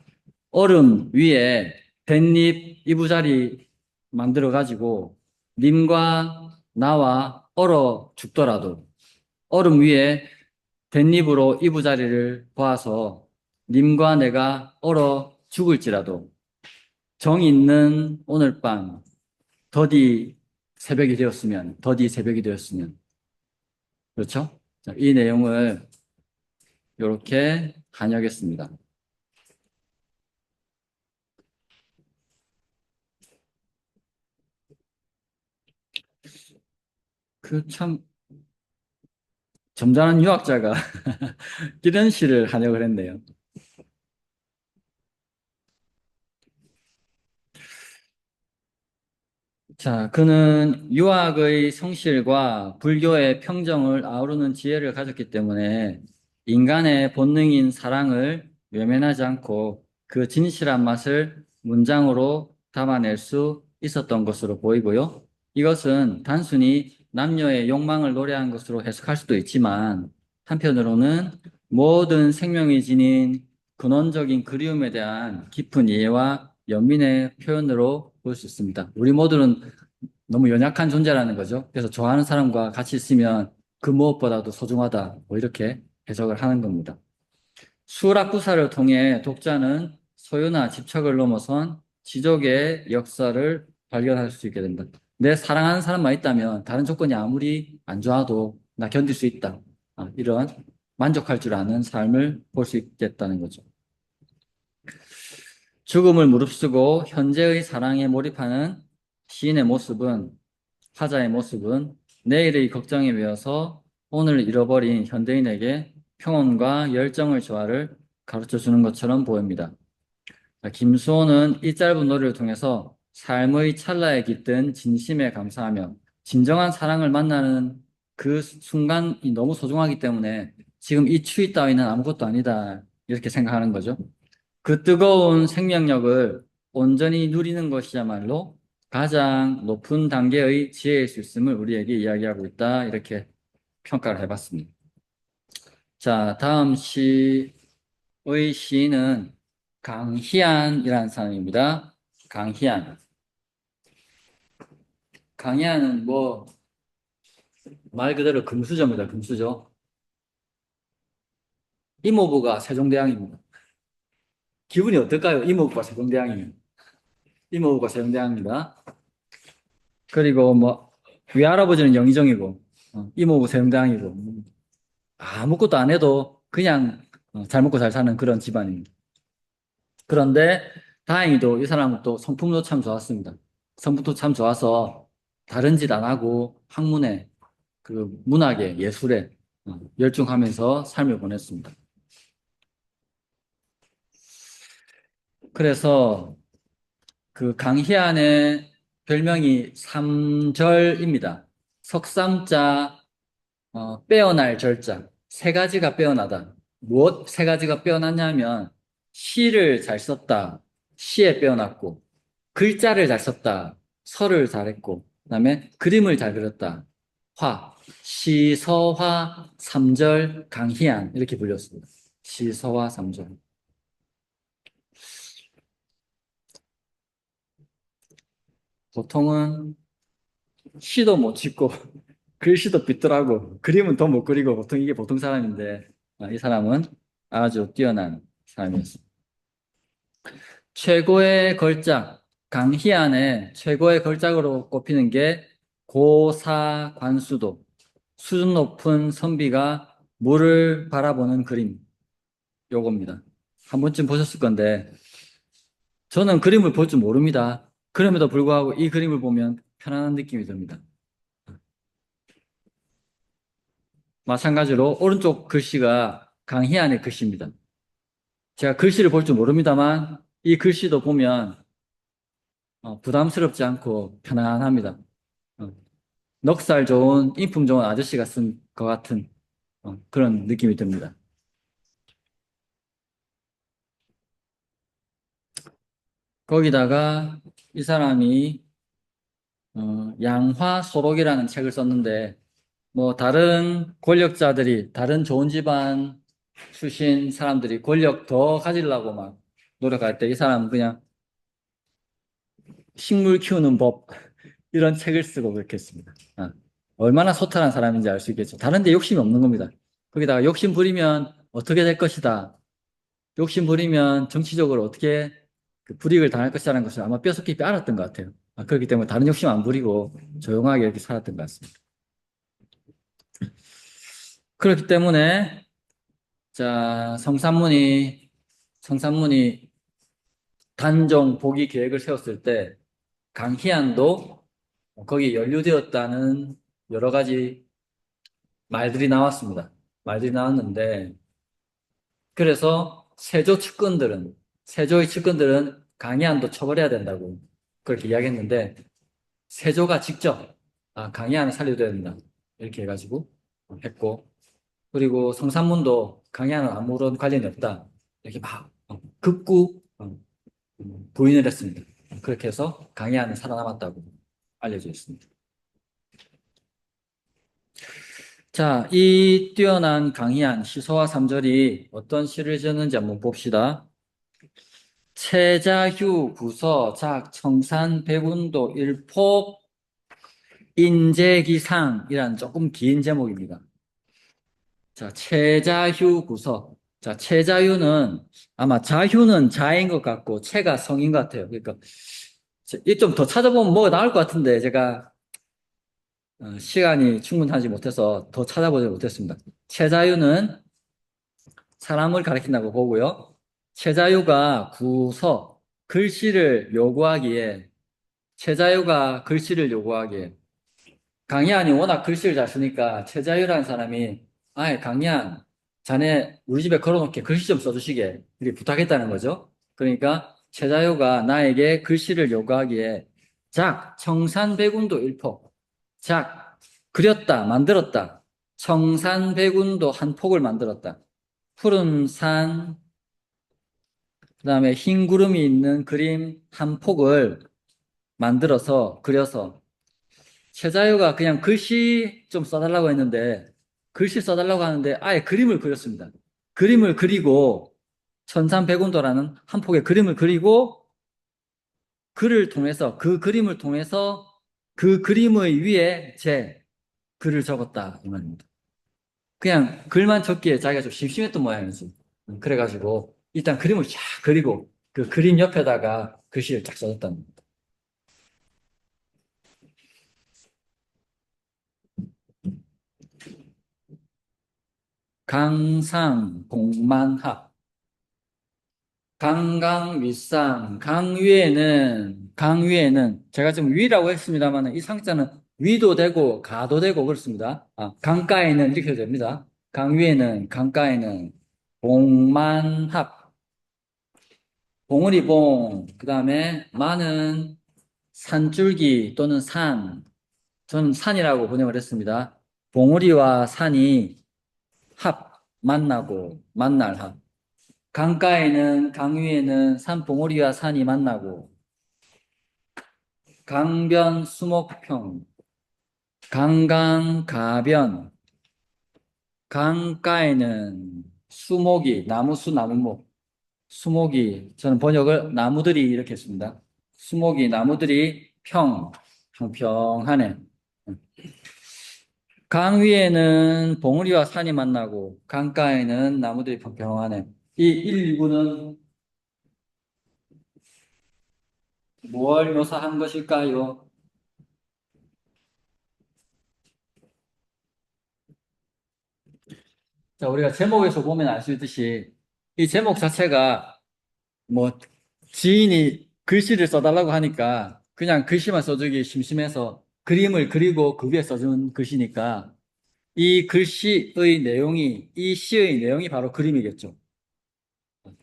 얼음 위에 댄잎 이부자리 만들어 가지고 님과 나와 얼어 죽더라도 얼음 위에 댄잎으로 이부자리를 보아서 님과 내가 얼어 죽을지라도 정 있는 오늘 밤 더디 새벽이 되었으면 더디 새벽이 되었으면 그렇죠? 자, 이 내용을 이렇게 간역했습니다. 그 참 점잖은 유학자가 이런 시를 한역을 했네요. 자, 그는 유학의 성실과 불교의 평정을 아우르는 지혜를 가졌기 때문에 인간의 본능인 사랑을 외면하지 않고 그 진실한 맛을 문장으로 담아낼 수 있었던 것으로 보이고요. 이것은 단순히 남녀의 욕망을 노래한 것으로 해석할 수도 있지만 한편으로는 모든 생명이 지닌 근원적인 그리움에 대한 깊은 이해와 연민의 표현으로 볼 수 있습니다. 우리 모두는 너무 연약한 존재라는 거죠. 그래서 좋아하는 사람과 같이 있으면 그 무엇보다도 소중하다. 뭐 이렇게 해석을 하는 겁니다. 수락부사를 통해 독자는 소유나 집착을 넘어선 지족의 역사를 발견할 수 있게 된다. 내 사랑하는 사람만 있다면 다른 조건이 아무리 안 좋아도 나 견딜 수 있다. 이런 만족할 줄 아는 삶을 볼 수 있겠다는 거죠. 죽음을 무릅쓰고 현재의 사랑에 몰입하는 시인의 모습은 화자의 모습은 내일의 걱정에 매여서 오늘 잃어버린 현대인에게 평온과 열정의 조화를 가르쳐 주는 것처럼 보입니다. 김수호는 이 짧은 노래를 통해서 삶의 찰나에 깃든 진심에 감사하며 진정한 사랑을 만나는 그 순간이 너무 소중하기 때문에 지금 이 추위 따위는 아무것도 아니다 이렇게 생각하는 거죠. 그 뜨거운 생명력을 온전히 누리는 것이야말로 가장 높은 단계의 지혜일 수 있음을 우리에게 이야기하고 있다. 이렇게 평가를 해봤습니다. 자, 다음 시의 시인은 강희안이라는 사람입니다. 강희안. 강희안은 뭐 말 그대로 금수저입니다. 금수저. 이모부가 세종대왕입니다. 기분이 어떨까요? 이모부가 세종대왕이면. 이모부가 세종대왕입니다. 그리고 뭐 외할아버지는 영의정이고 이모부 세종대왕이고 아무것도 안 해도 그냥 잘 먹고 잘 사는 그런 집안입니다. 그런데 다행히도 이 사람은 또 성품도 참 좋았습니다. 성품도 참 좋아서 다른 짓 안 하고 학문에 그 문학에 예술에 열중하면서 삶을 보냈습니다. 그래서 그 강희안의 별명이 삼절입니다. 석삼자 빼어날 절자. 세 가지가 빼어나다. 무엇 세 가지가 빼어났냐면 시를 잘 썼다. 시에 빼어났고 글자를 잘 썼다. 서를 잘했고 그다음에 그림을 잘 그렸다. 화. 시서화 삼절 강희안 이렇게 불렸습니다. 시서화 삼절. 보통은 시도 못 짓고 글씨도 삐뚤하고 그림은 더 못 그리고 보통 이게 보통 사람인데 이 사람은 아주 뛰어난 사람이었습니다. 최고의 걸작, 강희안의 최고의 걸작으로 꼽히는 게 고사관수도, 수준 높은 선비가 물을 바라보는 그림, 요겁니다. 한 번쯤 보셨을 건데 저는 그림을 볼 줄 모릅니다. 그럼에도 불구하고 이 그림을 보면 편안한 느낌이 듭니다. 마찬가지로 오른쪽 글씨가 강희안의 글씨입니다. 제가 글씨를 볼 줄 모릅니다만 이 글씨도 보면 부담스럽지 않고 편안합니다. 어, 넉살 좋은 인품 좋은 아저씨가 쓴 것 같은 그런 느낌이 듭니다. 거기다가 이 사람이 양화소록이라는 책을 썼는데, 뭐, 다른 권력자들이, 다른 좋은 집안 출신 사람들이 권력 더 가지려고 막 노력할 때 이 사람은 그냥 식물 키우는 법, 이런 책을 쓰고 그렇게 했습니다. 얼마나 소탈한 사람인지 알 수 있겠죠. 다른 데 욕심이 없는 겁니다. 거기다가 욕심 부리면 어떻게 될 것이다. 욕심 부리면 정치적으로 어떻게 그 불이익을 당할 것이라는 것을 아마 뼛속 깊이 알았던 것 같아요. 그렇기 때문에 다른 욕심 안 부리고 조용하게 이렇게 살았던 것 같습니다. 그렇기 때문에 자 성산문이 단종 복위 계획을 세웠을 때 강희안도 거기에 연루되었다는 여러 가지 말들이 나왔습니다. 말들이 나왔는데 그래서 세조의 측근들은 강희안도 처벌해야 된다고 그렇게 이야기했는데 세조가 직접 강희안을 살려줘야 된다 이렇게 해가지고 했고 그리고 성산문도 강희안은 아무런 관련이 없다 이렇게 막 극구 부인을 했습니다. 그렇게 해서 강희안은 살아남았다고 알려져 있습니다. 자, 이 뛰어난 강희안 시서와 삼절이 어떤 시를 지었는지 한번 봅시다. 최자휴 구서 작 청산 백운도 일폭 인재기상이라는 조금 긴 제목입니다. 자, 최자휴 구서. 자, 최자휴는 아마 자휴는 자인 것 같고 채가 성인 것 같아요. 그러니까 이 좀 더 찾아보면 뭐가 나올 것 같은데 제가 시간이 충분하지 못해서 더 찾아보지 못했습니다. 최자휴는 사람을 가리킨다고 보고요. 최자휴가 구서 글씨를 요구하기에 최자휴가 글씨를 요구하기에 강희안이 워낙 글씨를 잘 쓰니까 최자휴라는 사람이 아예 강희안 자네 우리 집에 걸어놓게 글씨 좀 써주시게 이렇게 부탁했다는 거죠. 그러니까 최자휴가 나에게 글씨를 요구하기에 작 청산백운도 일폭 작 그렸다 만들었다 청산백운도 한 폭을 만들었다 푸른 산 그다음에 흰 구름이 있는 그림 한 폭을 만들어서 그려서 최자유가 그냥 글씨 좀 써달라고 했는데 글씨 써달라고 하는데 아예 그림을 그렸습니다. 그림을 그리고 천산백운도라는 한 폭의 그림을 그리고 그 그림을 통해서 그 그림의 위에 제 글을 적었다 이 말입니다. 그냥 글만 적기에 자기가 좀 심심했던 모양이지. 그래가지고 일단 그림을 쫙 그리고 그 그림 옆에다가 글씨를 쫙 써줬다는 겁니다. 강상 공만합 강강 윗상 강위에는 제가 지금 위라고 했습니다만 이 상자는 위도 되고 가도 되고 그렇습니다. 강가에는 이렇게 됩니다. 강가에는 봉만합 봉우리 봉 그다음에 만은 산줄기 또는 산 저는 산이라고 번역을 했습니다. 봉우리와 산이 만나고 만날 합 강가에는 강위에는 산봉우리와 산이 만나고 강변 수목평 강강가변 강가에는 수목이 나무수 나무목 수목이 저는 번역을 나무들이 이렇게 했습니다. 수목이 나무들이 평평하네. 강 위에는 봉우리와 산이 만나고 강가에는 나무들이 평평하네. 이 1, 2부는 뭘 묘사한 것일까요? 자, 우리가 제목에서 보면 알 수 있듯이 이 제목 자체가 뭐 지인이 글씨를 써달라고 하니까 그냥 글씨만 써주기 심심해서 그림을 그리고 그 위에 써준 글씨니까 이 시의 내용이 바로 그림이겠죠.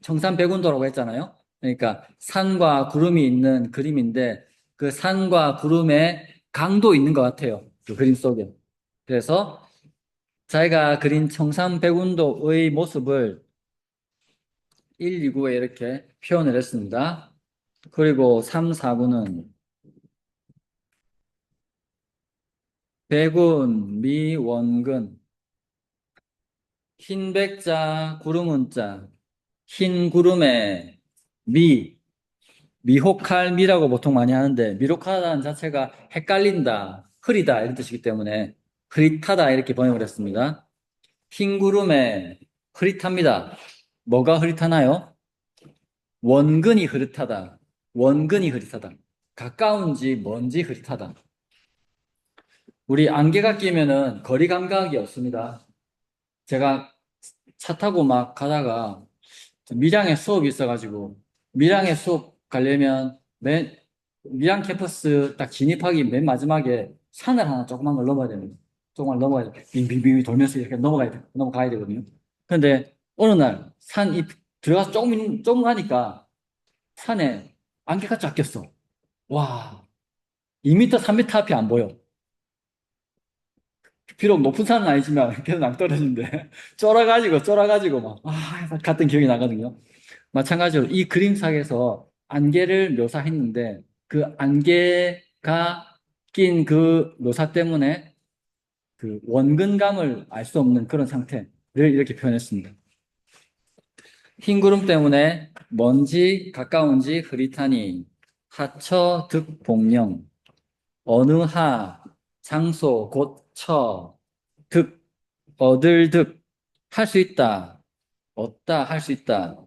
청산백운도라고 했잖아요. 그러니까 산과 구름이 있는 그림인데 그 산과 구름에 강도 있는 것 같아요. 그 그림 속에. 그래서 자기가 그린 청산백운도의 모습을 1, 2구에 이렇게 표현을 했습니다. 그리고 3, 4구는 백운, 미, 원근. 흰 백자, 구름 자. 흰 구름에 미, 미혹할 미라고 보통 많이 하는데, 미혹하다는 자체가 헷갈린다, 흐리다 이런 뜻이기 때문에 흐릿하다 이렇게 번역을 했습니다. 흰 구름에 흐릿합니다. 뭐가 흐릿하나요? 원근이 흐릿하다. 원근이 흐릿하다. 가까운지 먼지 흐릿하다. 우리 안개가 끼면은 거리 감각이 없습니다. 제가 차 타고 막 가다가 밀양에 수업이 있어가지고 밀양에 수업 가려면 밀양 캠퍼스 딱 진입하기 맨 마지막에 산을 하나 조그만 걸 넘어야 됩니다. 조금만 넘어야 돼. 빙빙빙 돌면서 이렇게 넘어가야 되거든요. 근데 어느 날 들어가서 조금 가니까 산에 안개가 쫙 꼈어. 와, 2m, 3m 앞이 안 보여. 비록 높은 산은 아니지만 계속 낭떠러지인데 쫄아가지고 막 갔던 기억이 나거든요. 마찬가지로 이 그림상에서 안개를 묘사했는데 그 안개가 낀 그 묘사 때문에 그 원근감을 알 수 없는 그런 상태를 이렇게 표현했습니다. 흰 구름 때문에 먼지 가까운지 흐릿하니 하처 득복령 어느 하 장소 곧처 득 얻을 득 할 수 있다 얻다 할 수 있다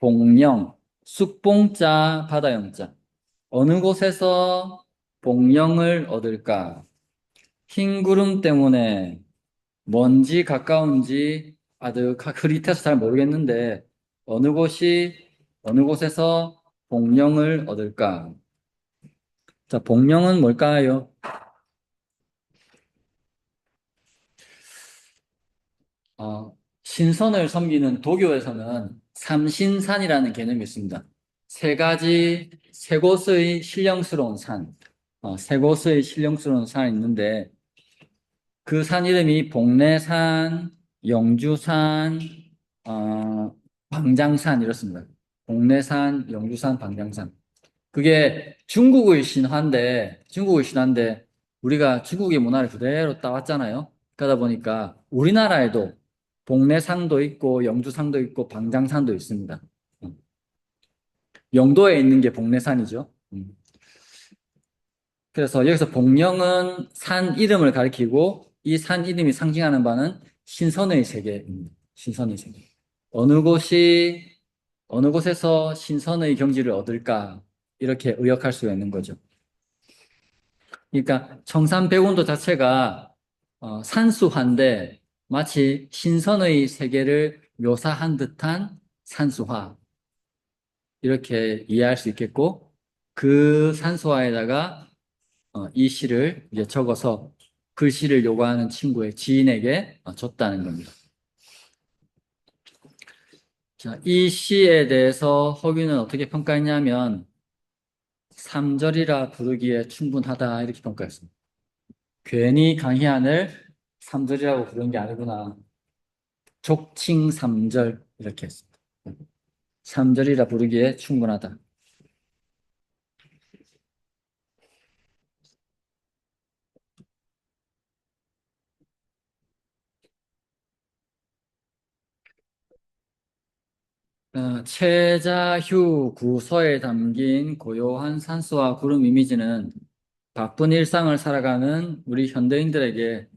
복령 숙봉자 바다영자 어느 곳에서 복령을 얻을까 흰 구름 때문에 먼지 가까운지 흐릿해서 잘 모르겠는데 어느 곳에서 복령을 얻을까 자 복령은 뭘까요? 신선을 섬기는 도교에서는 삼신산이라는 개념이 있습니다. 세 곳의 신령스러운 산, 세 곳의 신령스러운 산이 있는데 그 산 이름이 복례산, 영주산, 방장산 이렇습니다. 복례산, 영주산, 방장산. 그게 중국의 신화인데 우리가 중국의 문화를 그대로 따왔잖아요. 그러다 보니까 우리나라에도 복례산도 있고 영주산도 있고 방장산도 있습니다. 영도에 있는 게 복례산이죠. 그래서 여기서 복령은 산 이름을 가리키고 이 산 이름이 상징하는 바는 신선의 세계입니다. 신선의 세계. 어느 곳이 어느 곳에서 신선의 경지를 얻을까 이렇게 의역할 수 있는 거죠. 그러니까 청산백운도 자체가 산수화인데 마치 신선의 세계를 묘사한 듯한 산수화 이렇게 이해할 수 있겠고 그 산수화에다가 이 시를 이제 적어서 글씨를 요구하는 친구의 지인에게 줬다는 겁니다. 자, 이 시에 대해서 허균은 어떻게 평가했냐면 3절이라 부르기에 충분하다 이렇게 평가했습니다. 괜히 강희안을 3절이라고 부른 게 아니구나. 족칭 3절 이렇게 했습니다. 3절이라 부르기에 충분하다. 최자휴 구서에 담긴 고요한 산수와 구름 이미지는 바쁜 일상을 살아가는 우리 현대인들에게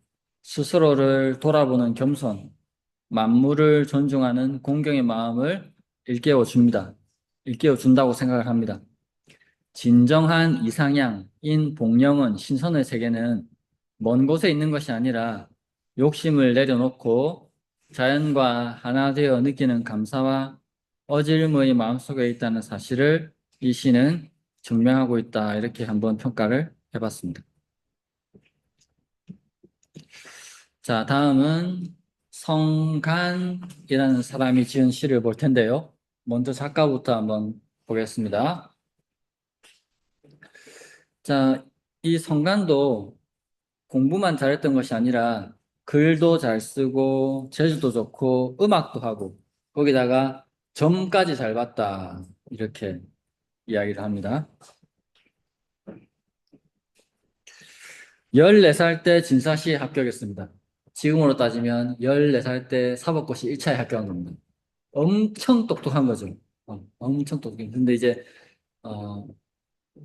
스스로를 돌아보는 겸손, 만물을 존중하는 공경의 마음을 일깨워 줍니다. 일깨워 준다고 생각을 합니다. 진정한 이상향인 복령은 신선의 세계는 먼 곳에 있는 것이 아니라 욕심을 내려놓고 자연과 하나 되어 느끼는 감사와 어질음의 마음속에 있다는 사실을 이 시는 증명하고 있다. 이렇게 한번 평가를 해봤습니다. 자, 다음은 성간이라는 사람이 지은 시를 볼 텐데요. 먼저 작가부터 한번 보겠습니다. 자, 이 성간도 공부만 잘했던 것이 아니라 글도 잘 쓰고 재주도 좋고 음악도 하고 거기다가 점까지 잘 봤다. 이렇게 이야기를 합니다. 14살 때 진사시에 합격했습니다. 지금으로 따지면 14살 때 사법고시 1차에 합격한 겁니다. 엄청 똑똑한 거죠. 엄청 똑똑해. 근데 이제, 어,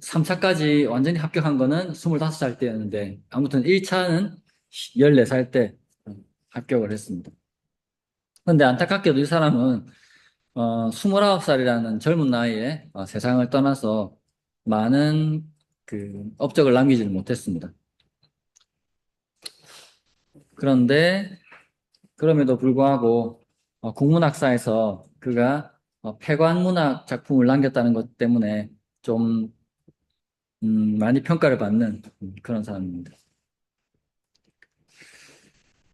3차까지 완전히 합격한 거는 25살 때였는데, 아무튼 1차는 14살 때 합격을 했습니다. 근데 안타깝게도 이 사람은 29살이라는 젊은 나이에 세상을 떠나서 많은 그 업적을 남기지는 못했습니다. 그런데 그럼에도 불구하고 국문학사에서 그가 폐관문학 작품을 남겼다는 것 때문에 좀 많이 평가를 받는 그런 사람입니다.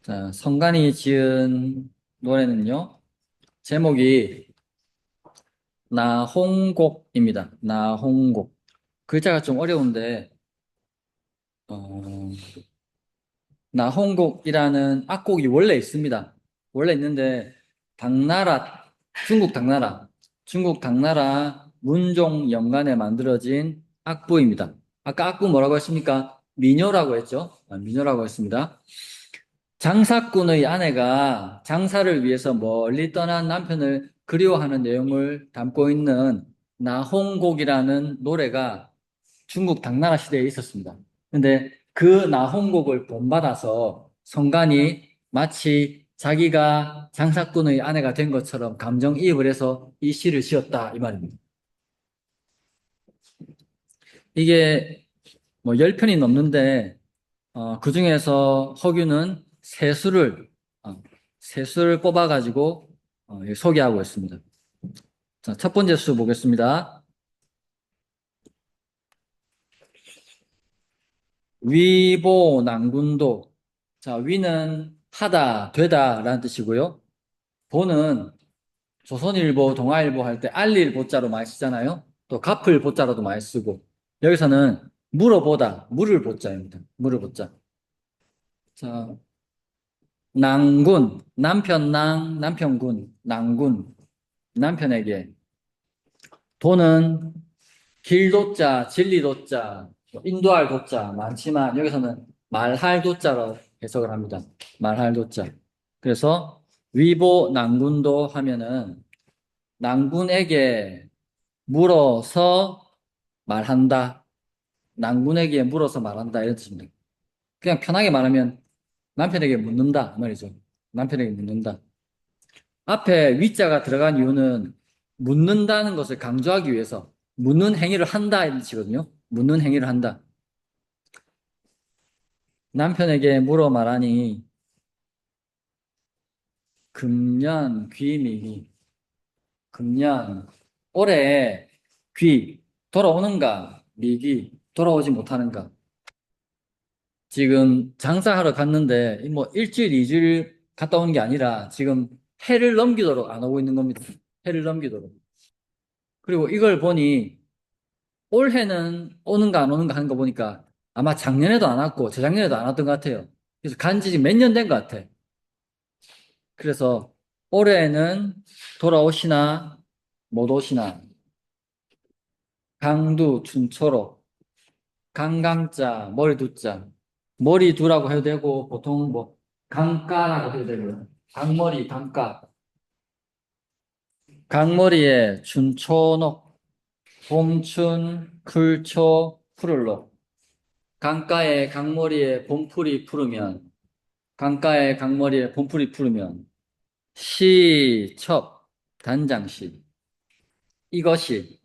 자, 성간이 지은 노래는요. 제목이 나홍곡입니다. 나홍곡. 글자가 좀 어려운데 어, 나홍곡이라는 악곡이 원래 있습니다. 원래 있는데 당나라, 중국 당나라 문종 연간에 만들어진 악부입니다. 아까 악부 뭐라고 했습니까? 미녀라고 했죠. 미녀라고 했습니다. 장사꾼의 아내가 장사를 위해서 멀리 떠난 남편을 그리워하는 내용을 담고 있는 나홍곡이라는 노래가 중국 당나라 시대에 있었습니다. 근데 그 나홍곡을 본받아서 성간이 마치 자기가 장사꾼의 아내가 된 것처럼 감정이입을 해서 이 시를 지었다 이 말입니다. 이게 뭐 10편이 넘는데 그 중에서 허균은 세 수를 뽑아가지고 소개하고 있습니다. 자, 첫 번째 수 보겠습니다. 위보 난군도. 자, 위는 하다, 되다 라는 뜻이고요. 보는 조선일보, 동아일보 할 때 알릴 보자로 많이 쓰잖아요. 또 갚을 보자로도 많이 쓰고. 여기서는 물어보다, 물을 보자입니다. 물을 보자. 자, 낭군, 남편군, 낭군, 남편에게. 도는 길도자, 진리도자, 인도할 도자 많지만 여기서는 말할 도자로 해석을 합니다. 말할 도자. 그래서 위보 낭군도 하면은 낭군에게 물어서 말한다. 낭군에게 물어서 말한다. 이런 뜻입니다. 그냥 편하게 말하면 남편에게 묻는다. 이 말이죠. 남편에게 묻는다. 앞에 위자가 들어간 이유는 묻는다는 것을 강조하기 위해서 묻는 행위를 한다 이런 뜻이거든요. 묻는 행위를 한다. 남편에게 물어 말하니 금년 귀미니 금년 올해 귀 돌아오는가 미기 돌아오지 못하는가. 지금 장사하러 갔는데 뭐 일주일 이주일 갔다 오는 게 아니라 지금 해를 넘기도록 안 오고 있는 겁니다. 해를 넘기도록. 그리고 이걸 보니 올해는 오는가 안 오는가 하는 거 보니까 아마 작년에도 안 왔고 재작년에도 안 왔던 것 같아요. 그래서 간지 지금 몇 년 된 것 같아. 그래서 올해는 돌아오시나 못 오시나. 강두 춘초로 강강자 머리 두자 머리 두라고 해도 되고 보통 뭐 강가라고 해도 되고요. 강머리 강가 강머리에 춘초록 봄춘 풀초 푸를록 강가에 강머리에 봄풀이 푸르면 강가에 강머리에 봄풀이 푸르면 시첩 단장시 이것이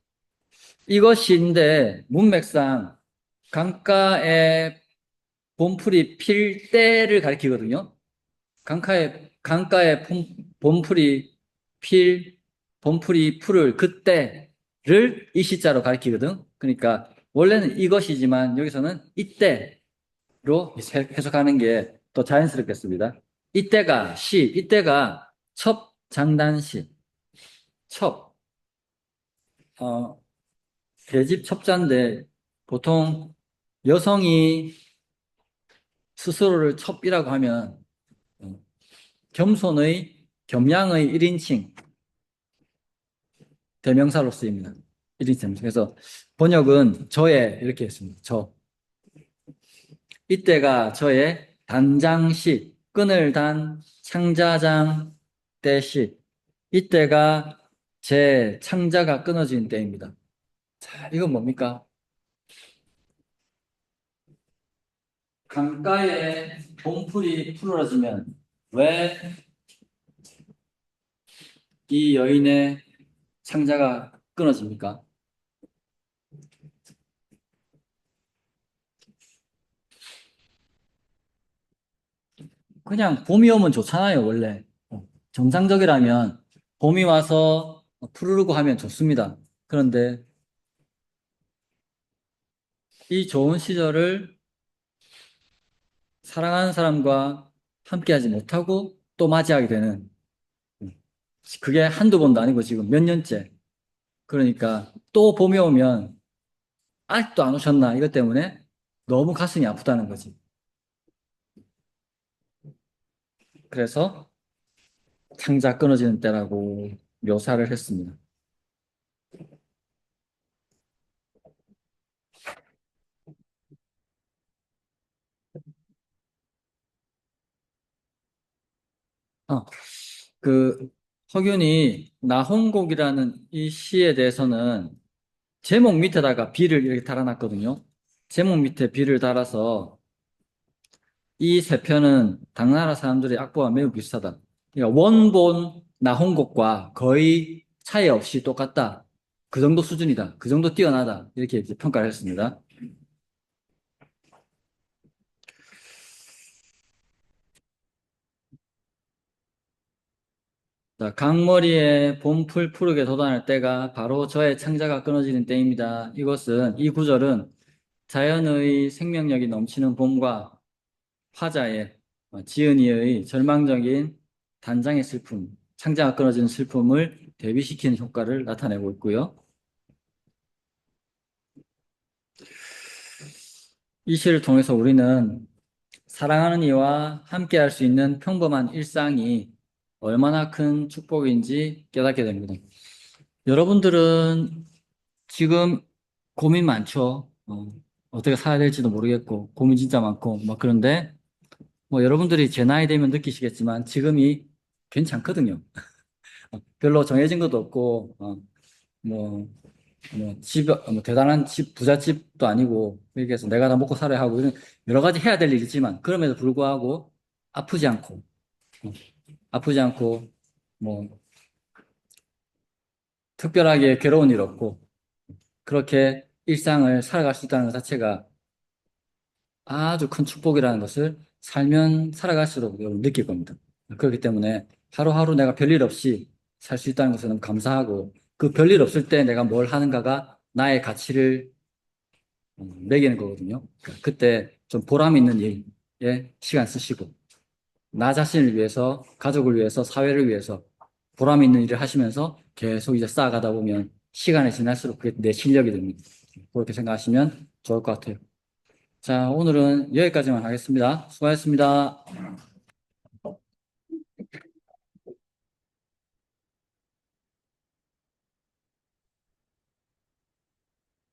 이것인데 문맥상 강가에 봄풀이 필 때를 가리키거든요. 강가에 봄풀이 필 봄풀이 풀을 그때를 이 시자로 가리키거든. 그러니까 원래는 이것이지만 여기서는 이때로 해석하는 게 더 자연스럽겠습니다. 이때가 첩 장단시 첩 계집 첩자인데 보통 여성이 스스로를 첩이라고 하면 어, 겸양의 1인칭 대명사로 쓰입니다. 1인칭. 그래서 번역은 저의 이렇게 했습니다. 저. 이때가 저의 단장시, 끈을 단 창자장 때시, 이때가 제 창자가 끊어진 때입니다. 자, 이건 뭡니까? 강가에 봄풀이 풀어지면 왜 이 여인의 창자가 끊어집니까? 그냥 봄이 오면 좋잖아요, 원래. 정상적이라면 봄이 와서 푸르르고 하면 좋습니다. 그런데 이 좋은 시절을 사랑하는 사람과 함께하지 못하고 또 맞이하게 되는, 그게 한두 번도 아니고 지금 몇 년째. 그러니까 또 봄이 오면 아직도 안 오셨나 이것 때문에 너무 가슴이 아프다는 거지. 그래서 창자 끊어지는 때라고 묘사를 했습니다. 어, 그 허균이 나홍곡이라는 이 시에 대해서는 제목 밑에다가 비를 이렇게 달아놨거든요. 제목 밑에 비를 달아서 이 세 편은 당나라 사람들의 악보와 매우 비슷하다. 그러니까 원본 나홍곡과 거의 차이 없이 똑같다. 그 정도 수준이다. 그 정도 뛰어나다. 이렇게 이제 평가를 했습니다. 자, 강머리에 봄풀 푸르게 돋아날 때가 바로 저의 창자가 끊어지는 때입니다. 이 구절은 자연의 생명력이 넘치는 봄과 화자의 지은이의 절망적인 단장의 슬픔, 창자가 끊어지는 슬픔을 대비시키는 효과를 나타내고 있고요. 이 시를 통해서 우리는 사랑하는 이와 함께 할 수 있는 평범한 일상이 얼마나 큰 축복인지 깨닫게 됩니다. 여러분들은 지금 고민 많죠? 어떻게 살아야 될지도 모르겠고, 고민 진짜 많고, 뭐 그런데, 뭐 여러분들이 제 나이 되면 느끼시겠지만, 지금이 괜찮거든요. 별로 정해진 것도 없고, 뭐, 뭐 대단한 부잣집도 아니고, 이렇게 해서 내가 다 먹고 살아야 하고, 이런 여러 가지 해야 될 일이 있지만, 그럼에도 불구하고, 아프지 않고, 어, 아프지 않고, 뭐, 특별하게 괴로운 일 없고, 그렇게 일상을 살아갈 수 있다는 것 자체가 아주 큰 축복이라는 것을 살면 살아갈수록 여러분 느낄 겁니다. 그렇기 때문에 하루하루 내가 별일 없이 살 수 있다는 것을 너무 감사하고, 그 별일 없을 때 내가 뭘 하는가가 나의 가치를 매기는 거거든요. 그때 좀 보람 있는 일에 시간 쓰시고, 나 자신을 위해서, 가족을 위해서, 사회를 위해서 보람 있는 일을 하시면서 계속 이제 쌓아가다 보면 시간이 지날수록 그게 내 실력이 됩니다. 그렇게 생각하시면 좋을 것 같아요. 자, 오늘은 여기까지만 하겠습니다. 수고하셨습니다.